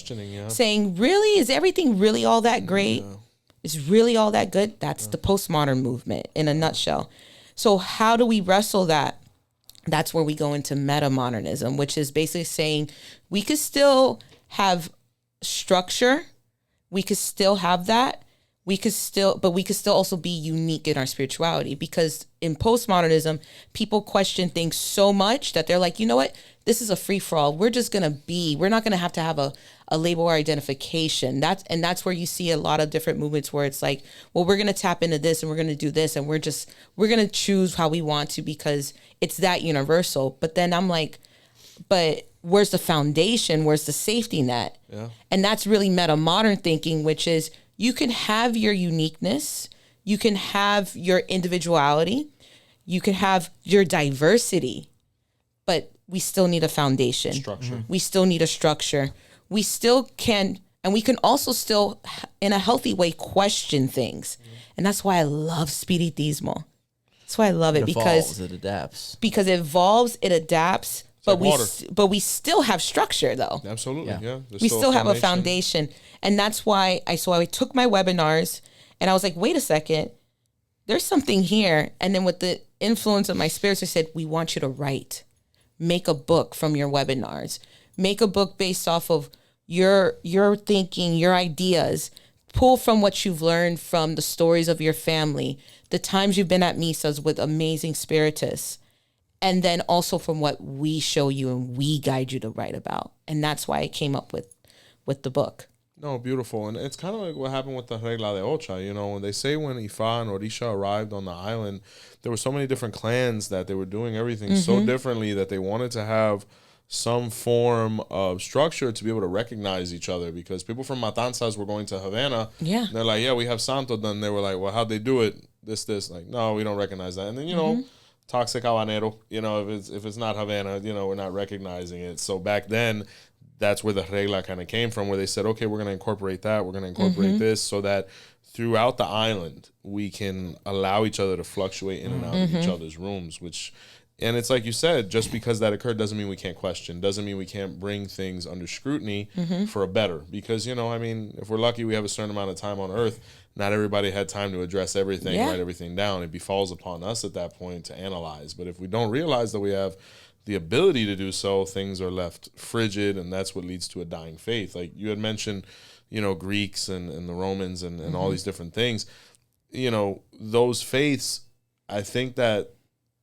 saying, really? Is everything really all that great? Yeah. Is really all that good? That's the postmodern movement in a nutshell. So how do we wrestle that? That's where we go into metamodernism, which is basically saying we could still have structure. We could still have that. We could still also be unique in our spirituality, because in postmodernism, people question things so much that they're like, you know what? This is a free for all. We're just going to be, we're not going to have a label or identification. That's where you see a lot of different movements where it's like, well, we're going to tap into this and we're going to do this. And we're going to choose how we want to because it's that universal. But then I'm like, but where's the foundation? Where's the safety net? Yeah. And that's really meta-modern thinking, which is, you can have your uniqueness, you can have your individuality, you can have your diversity, but we still need a foundation. Structure. Mm-hmm. We still need a structure. We still can, and we can also still, in a healthy way, question things. Mm-hmm. And that's why I love Spiritismo. That's why I love it, because it adapts. Because it evolves, it adapts. But we still have structure, though. Absolutely, yeah. We still have a foundation. And that's why I took my webinars and I was like, wait a second, there's something here. And then with the influence of my spirits, I said, we want you to write. Make a book from your webinars. Make a book based off of your thinking, your ideas. Pull from what you've learned from the stories of your family, the times you've been at misas with amazing spiritists. And then also from what we show you and we guide you to write about. And that's why I came up with the book. No, beautiful. And it's kind of like what happened with the Regla de Ocha. You know, when they say when Ifa and Orisha arrived on the island, there were so many different clans that they were doing everything so differently that they wanted to have some form of structure to be able to recognize each other, because people from Matanzas were going to Havana. Yeah. And they're like, yeah, we have Santo. Then they were like, well, how'd they do it? This. Like, no, we don't recognize that. And then, you know, Toxic Habanero, you know, if it's not Havana, you know, we're not recognizing it. So back then, that's where the regla kind of came from, where they said, okay, we're going to incorporate that. We're going to incorporate this so that throughout the island, we can allow each other to fluctuate in and out of each other's rooms, and it's like you said, just because that occurred doesn't mean we can't question, doesn't mean we can't bring things under scrutiny for a better. Because, you know, I mean, if we're lucky, we have a certain amount of time on Earth. Not everybody had time to address everything, write everything down. It befalls upon us at that point to analyze. But if we don't realize that we have the ability to do so, things are left frigid, and that's what leads to a dying faith. Like you had mentioned, you know, Greeks and the Romans and all these different things. You know, those faiths, I think that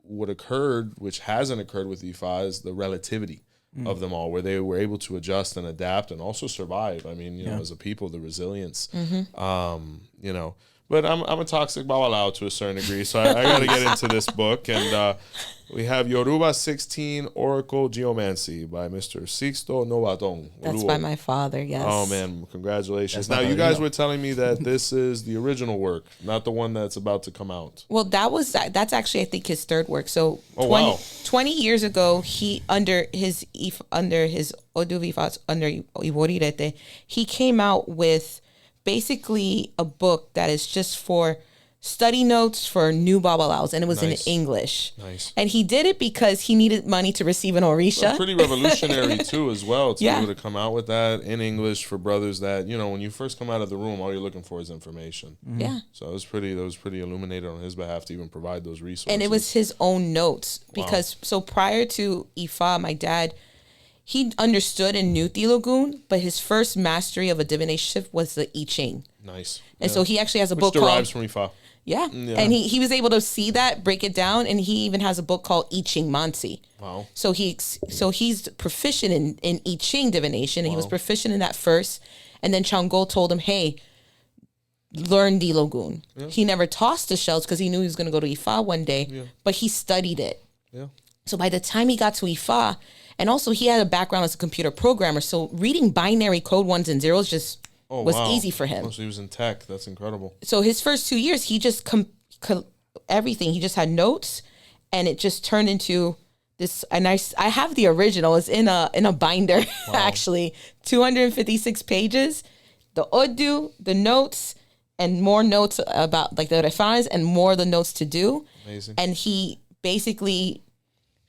what occurred, which hasn't occurred with Ifa, is the relativity of them all, where they were able to adjust and adapt and also survive. I mean, you know, as a people, the resilience, you know, But I'm a toxic babalao to a certain degree, so I got to get into this book. And we have Yoruba 16 Oracle Geomancy by Mr. Sixto Novaton. That's by my father, yes. Oh, man, congratulations. That's Now, my you father, guys were telling me that this is the original work, not the one that's about to come out. Well, that's actually, I think, his third work. So 20 years ago, he, under his Odu Vifas, under Iworirete, he came out with basically a book that is just for study notes for new babalaos, and it was Nice. in English. Nice. And he did it because he needed money to receive an Orisha. Pretty revolutionary, too, as well, to Yeah. be able to come out with that in English for brothers that, you know, when you first come out of the room, all you're looking for is information. Yeah. So that was pretty illuminated on his behalf to even provide those resources. And it was his own notes because so prior to Ifa, my dad, he understood and knew Thilogun, but his first mastery of a divination was the I Ching. Nice. And so he actually has a Which book derives called from Ifa. Yeah. And he was able to see that, break it down, and he even has a book called I Ching Mansi. Wow. So he's proficient in I Ching divination, and he was proficient in that first. And then Changol told him, "Hey, learn Thilogun." Yeah. He never tossed the shells because he knew he was going to go to Ifa one day, but he studied it. Yeah. So by the time he got to Ifa, and also he had a background as a computer programmer, so reading binary code ones and zeros just was easy for him. Oh, so he was in tech. That's incredible. So his first 2 years, he just everything. He just had notes, and it just turned into this. And I have the original. It's in a binder actually, 256 pages. The Odu, the notes, and more notes about like the refans, and more of the notes to do. Amazing. And he basically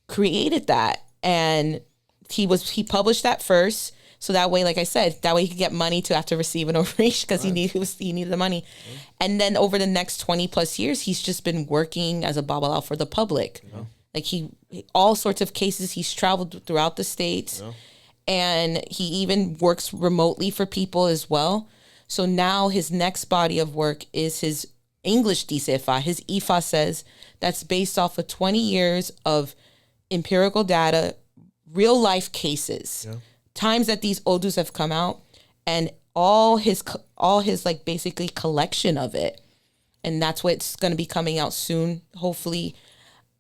created that, and he published that first. So that way, like I said, that way he could get money to have to receive an Orisha because he needed the money. And then over the next 20 plus years, he's just been working as a babalao for the public. Like all sorts of cases, he's traveled throughout the states, and he even works remotely for people as well. So now his next body of work is his English Disefa. His Ifa says that's based off of 20 years of empirical data, real life cases. Times that these Odus have come out, and all his like basically collection of it, and that's what's going to be coming out soon. Hopefully,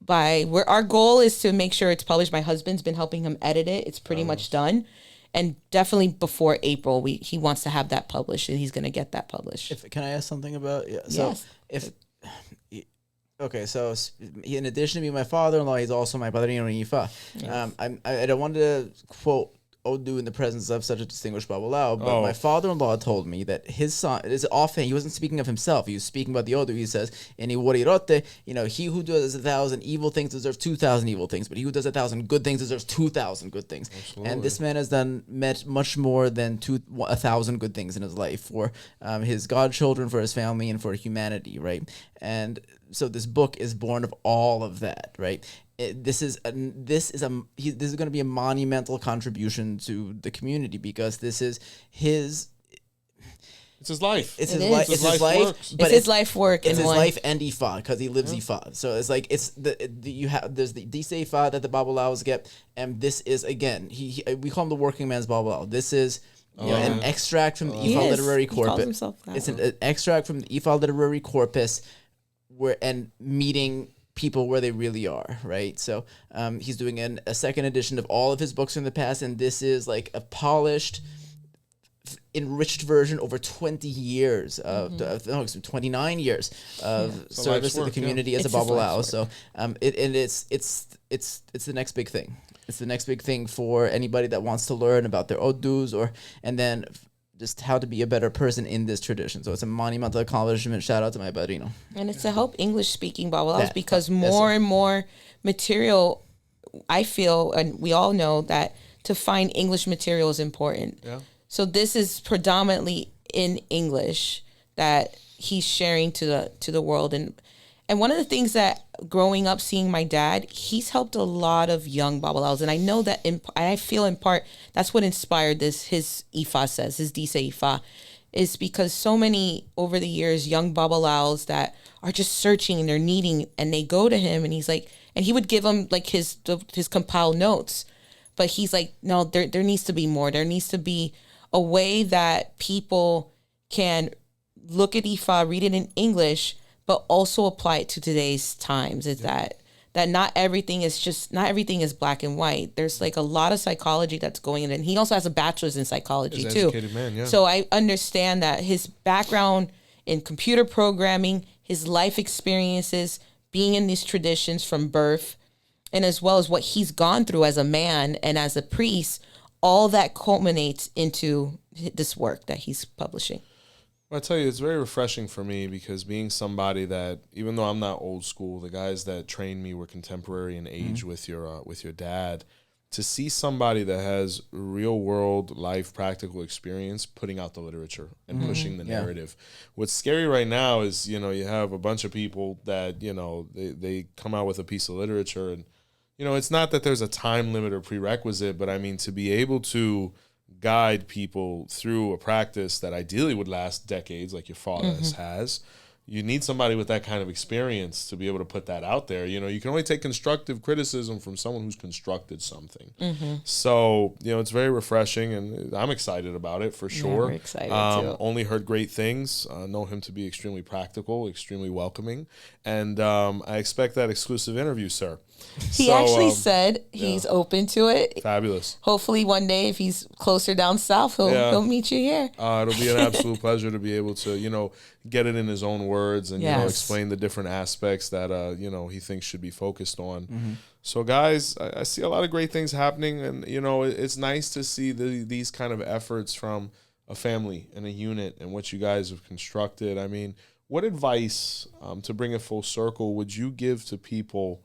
where our goal is to make sure it's published. My husband's been helping him edit it. It's pretty much done, and definitely before April, he wants to have that published, and he's going to get that published. Can I ask something about? Yeah. So Yes. Okay, so in addition to being my father-in-law, he's also my padrino in Ifa. Yes. I don't want to quote Odu in the presence of such a distinguished babalao, but my father-in-law told me that his son is often, he wasn't speaking of himself, he was speaking about the Odu. He says, in Iworirote, he who does 1,000 evil things deserves 2,000 evil things, but he who does 1,000 good things deserves 2,000 good things. Absolutely. And this man has met much more than 1,000 good things in his life for his godchildren, for his family, and for humanity, right? And so this book is born of all of that, right? This is going to be a monumental contribution to the community because this is his. It's his life. It's his life. It's his life. But it's his life work. It's his life and Ifa because he lives Ifa. So it's like there's the Dise Ifa that the Babalaos get, and this is again we call him the working man's Babalao. This is an extract from the Ifa literary corpus. It's an extract from the Ifa literary corpus, and meeting people where they really are, right? So he's doing a second edition of all of his books from the past, and this is like a polished, enriched version over 20 years of 29 years of service to the community as a babalao. So it's the next big thing. It's the next big thing for anybody that wants to learn about their odus and then just how to be a better person in this tradition. So it's a monumental accomplishment. Shout out to my padrino. And it's to help English-speaking babalaos because more and more material, I feel, and we all know that to find English material is important. Yeah. So this is predominantly in English that he's sharing to the world. And one of the things that growing up, seeing my dad, he's helped a lot of young babalaos. And I know that, I feel in part, that's what inspired his Ifa says, his Dise Ifa, is because so many, over the years, young babalaos that are just searching and they're needing, and they go to him and he's like, and he would give them like his compiled notes. But he's like, no, there needs to be more. There needs to be a way that people can look at Ifa, read it in English, but also apply it to today's times. Is that not everything is black and white. There's like a lot of psychology that's going in, and he also has a bachelor's in psychology He's too. educated man, yeah. So I understand that his background in computer programming, his life experiences, being in these traditions from birth, and as well as what he's gone through as a man and as a priest, all that culminates into this work that he's publishing. Well, I tell you, it's very refreshing for me because being somebody that, even though I'm not old school, the guys that trained me were contemporary in age with your dad. To see somebody that has real world life practical experience putting out the literature and pushing the narrative. What's scary right now is, you have a bunch of people that, they come out with a piece of literature and, it's not that there's a time limit or prerequisite, but I mean, to be able to guide people through a practice that ideally would last decades, like your father has, you need somebody with that kind of experience to be able to put that out there. You can only take constructive criticism from someone who's constructed something. So, it's very refreshing, and I'm excited about it for sure. We're excited too. Only heard great things. Know him to be extremely practical, extremely welcoming, and I expect that exclusive interview, sir. He actually said he's open to it. Fabulous. Hopefully one day, if he's closer down south, he'll meet you here. It'll be an absolute pleasure to be able to, get it in his own words and, explain the different aspects that, he thinks should be focused on. So, guys, I see a lot of great things happening. And, it's nice to see these kind of efforts from a family and a unit and what you guys have constructed. I mean, what advice, to bring it full circle, would you give to people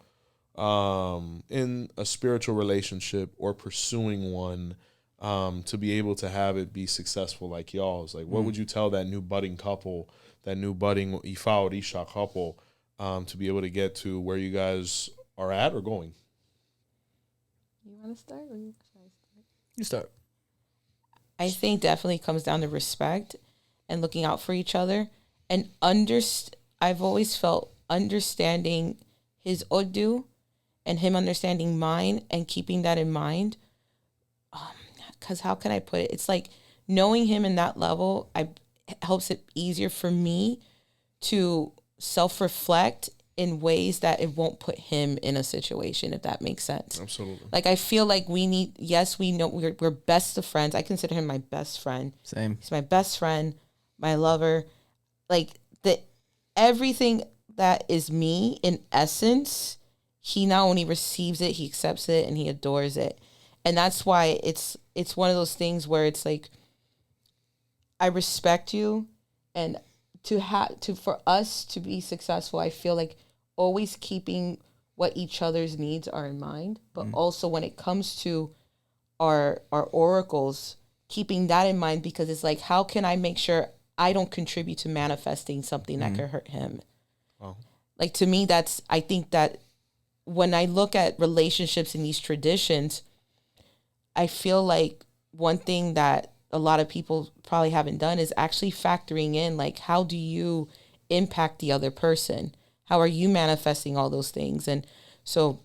in a spiritual relationship or pursuing one, to be able to have it be successful like y'all's? Like, what would you tell that new budding couple, that new budding Ifa Orisha couple, to be able to get to where you guys are at or going? You want to start or should I start? You start. I think definitely comes down to respect and looking out for each other. And I've always felt understanding his Odu and him understanding mine and keeping that in mind. Because how can I put it? It's like knowing him in that level, helps it easier for me to self-reflect in ways that it won't put him in a situation, if that makes sense. Absolutely. Like, I feel like we know we're best of friends. I consider him my best friend. Same. He's my best friend, my lover. Like, everything that is me in essence, he not only receives it, he accepts it, and he adores it. And that's why it's one of those things where it's like, I respect you, and for us to be successful, I feel like always keeping what each other's needs are in mind, but also when it comes to our oracles, keeping that in mind, because it's like, how can I make sure I don't contribute to manifesting something that could hurt him? Wow. Like, to me, I think that when I look at relationships in these traditions, I feel like one thing that a lot of people probably haven't done is actually factoring in, like, how do you impact the other person? How are you manifesting all those things? And so,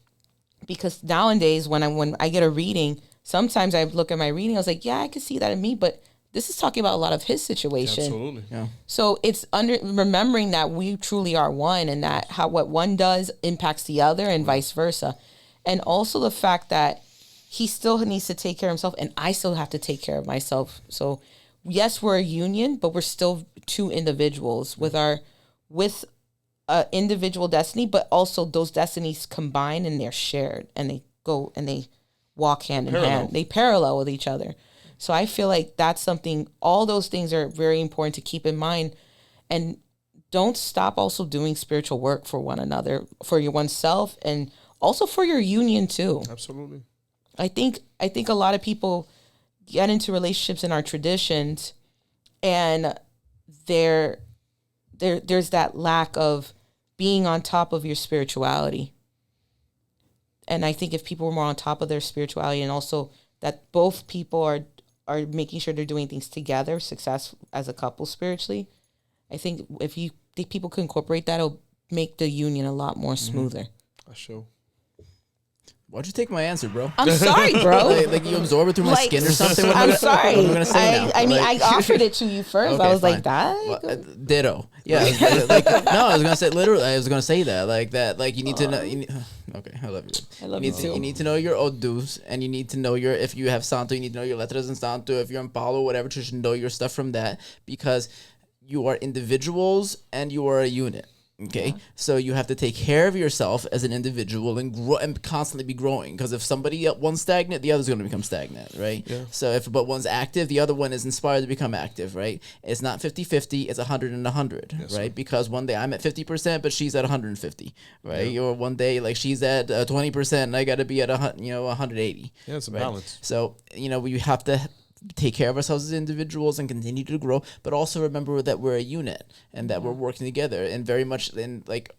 because nowadays when I get a reading, sometimes I look at my reading, I was like, yeah, I can see that in me, but this is talking about a lot of his situation. Absolutely. Yeah. So it's remembering that we truly are one, and that what one does impacts the other, and vice versa. And also the fact that he still needs to take care of himself, and I still have to take care of myself. So yes, we're a union, but we're still two individuals with individual destiny, but also those destinies combine and they're shared, and they go and they walk hand in hand. They parallel with each other. So I feel like that's something, all those things are very important to keep in mind. And don't stop also doing spiritual work for one another, for your oneself, and also for your union too. Absolutely. I think a lot of people get into relationships in our traditions, and there's that lack of being on top of your spirituality. And I think if people were more on top of their spirituality, and also that both people are making sure they're doing things together, success as a couple spiritually, I think if people could incorporate that, it'll make the union a lot more smoother. I show. Why'd you take my answer, bro? I'm sorry, bro. Like you absorb it through my Like, skin or something? What I'm am I sorry. What am I gonna say now? I mean, Like- I offered it to you first. Okay, I was fine. like, that? Well, ditto. Yeah. No, I was gonna say literally. I was gonna say that. Like that. Like you need to know. Okay, I love you. I love you too. You need to know your odus, and you need to know your. If you have santo, you need to know your letras and santo. If you're in Palo, whatever, you should know your stuff from that because you are individuals and you are a unit. Okay, so you have to take care of yourself as an individual and grow and constantly be growing. Because if one's stagnant, the other's going to become stagnant, right? Yeah. So but one's active, the other one is inspired to become active, right? It's not 50-50, it's 100 and 100, right? Sir. Because one day I'm at 50%, but she's at 150, right? Yeah. Or one day like she's at 20% and I got to be at 180. Yeah, it's a right? balance. So we have to take care of ourselves as individuals and continue to grow, but also remember that we're a unit and that we're working together and very much in like,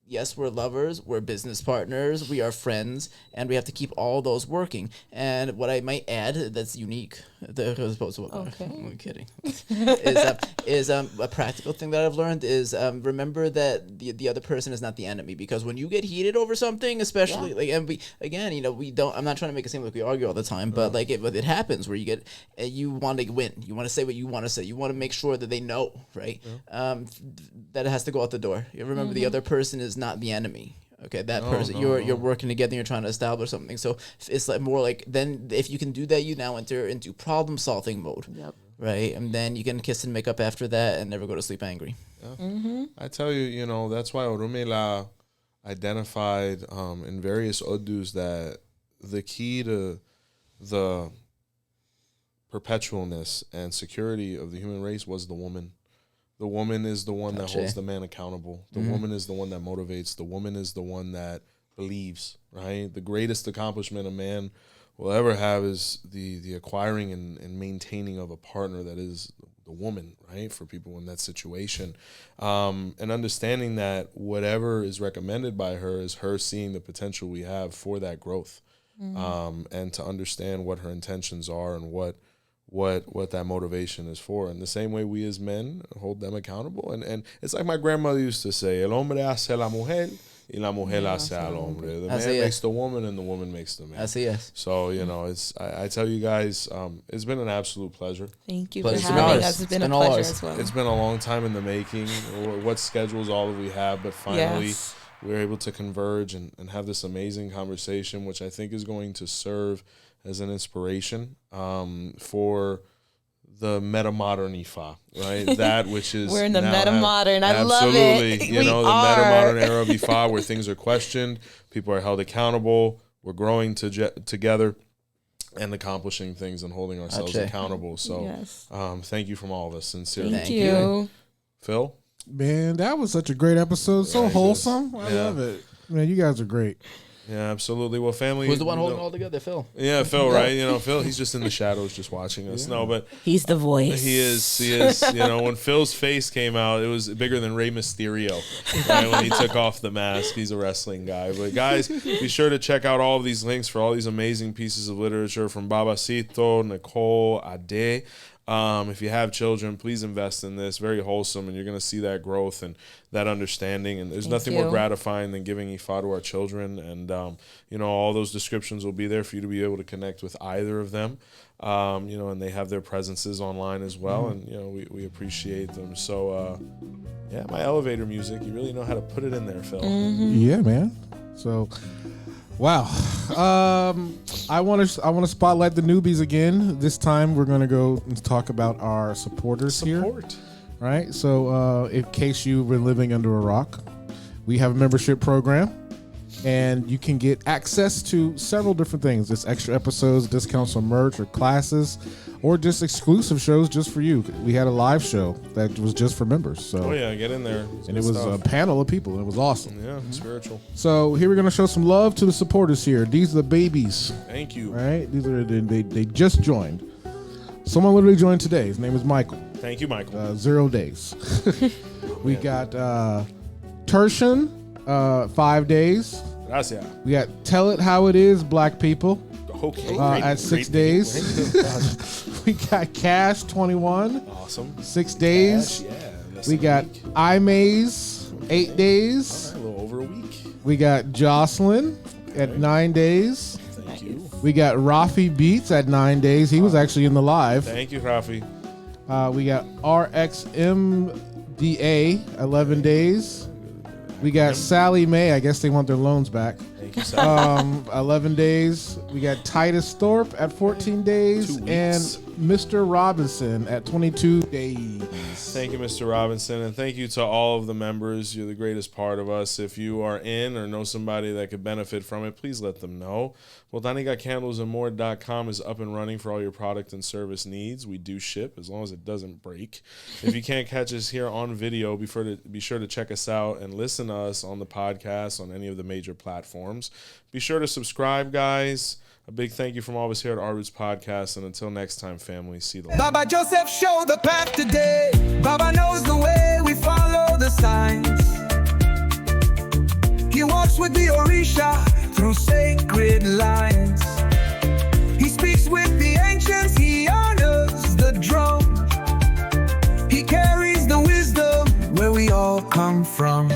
yes, we're lovers, we're business partners, we are friends, and we have to keep all those working. And what I might add that's unique, as opposed to what I'm kidding, is a practical thing that I've learned is remember that the other person is not the enemy, because when you get heated over something, especially like, and we don't. I'm not trying to make it seem like we argue all the time, but like it happens where you want to win, you want to say what you want to say, you want to make sure that they know, right? That it has to go out the door. You remember the other person is not the enemy. Okay, that person you're working together, you're trying to establish something. So it's like more like then if you can do that, you now enter into problem solving mode. Yep. Right, and then you can kiss and make up after that and never go to sleep angry. Yeah. I tell you, that's why Orumela identified in various odus that the key to the perpetualness and security of the human race was the woman. The woman is the one that holds the man accountable. The woman is the one that motivates. The woman is the one that believes, right? The greatest accomplishment a man will ever have is the acquiring and maintaining of a partner that is the woman, right? For people in that situation. And understanding that whatever is recommended by her is her seeing the potential we have for that growth. And to understand what her intentions are and what that motivation is for. And the same way we as men hold them accountable. And it's like my grandmother used to say, el hombre hace la mujer y la mujer hace al hombre. The man makes the woman and the woman makes the man. Así es. So, I tell you guys, it's been an absolute pleasure. Thank you for having us. It's been a pleasure as well. It's been a long time in the making. What schedules all of we have, but finally we're able to converge and have this amazing conversation, which I think is going to serve as an inspiration for the meta-modern Ifa, right? That which is we're in the meta-modern. I love it. Absolutely. The meta-modern era of Ifa where things are questioned, people are held accountable, we're growing together and accomplishing things and holding ourselves accountable. So thank you from all of us, sincerely. Thank you. Phil? Man, that was such a great episode. So wholesome. I love it. Man, you guys are great. Yeah, absolutely. Well, family. Who's the one holding it all together? Phil. Yeah, Phil, right? Phil, he's just in the shadows just watching us. No, but he's the voice. He is. When Phil's face came out, it was bigger than Rey Mysterio, right? When he took off the mask. He's a wrestling guy. But guys, be sure to check out all of these links for all these amazing pieces of literature from Babacito, Nicole, Adé. If you have children, please invest in this. Very wholesome, and you're going to see that growth and that understanding. And there's nothing more gratifying than giving Ifa to our children. And, all those descriptions will be there for you to be able to connect with either of them. And they have their presences online as well. And, we appreciate them. So, my elevator music, you really know how to put it in there, Phil. Yeah, man. So... Wow. I want to spotlight the newbies again. This time we're going to go and talk about our supporters here. Right? So in case you've been living under a rock, we have a membership program and you can get access to several different things. It's extra episodes, discounts on merch or classes, or just exclusive shows just for you. We had a live show that was just for members. So get in there. And it was a panel of people. It was awesome. Yeah, spiritual. So here we're going to show some love to the supporters here. These are the babies. Thank you. Right? These are they just joined. Someone literally joined today. His name is Michael. Thank you, Michael. 0 days. We got Tertian, 5 days. Gracias. We got Tell It How It Is, Black People. Okay. At 6 days. We got Cash, 21. Awesome. 6 days. Cash, we got iMaze, 8 days. All right, a little over a week. We got Jocelyn, at 9 days. Thank you. We got Rafi Beats at 9 days. He was actually in the live. Thank you, Rafi. We got RXMDA, 11 days. We got Sally Mae. I guess they want their loans back. Thank you, Sally. 11 days. We got Titus Thorpe at 14 days. 2 And weeks. Mr. Robinson at 22 days. Thank you, Mr. Robinson, and thank you to all of the members. You're the greatest part of us. If you are in or know somebody that could benefit from it, please let them know. BotanicaCandlesandMore.com is up and running for all your product and service needs. We do ship as long as it doesn't break. If you can't catch us here on video, be sure to check us out and listen to us on the podcast on any of the major platforms. Be sure to subscribe, guys. A big thank you from all of us here at Our Roots Podcast. And until next time, family, see the light. Baba Joseph showed the path today. Baba knows the way, we follow the signs. He walks with the Orisha through sacred lines. He speaks with the ancients, he honors the drum. He carries the wisdom where we all come from.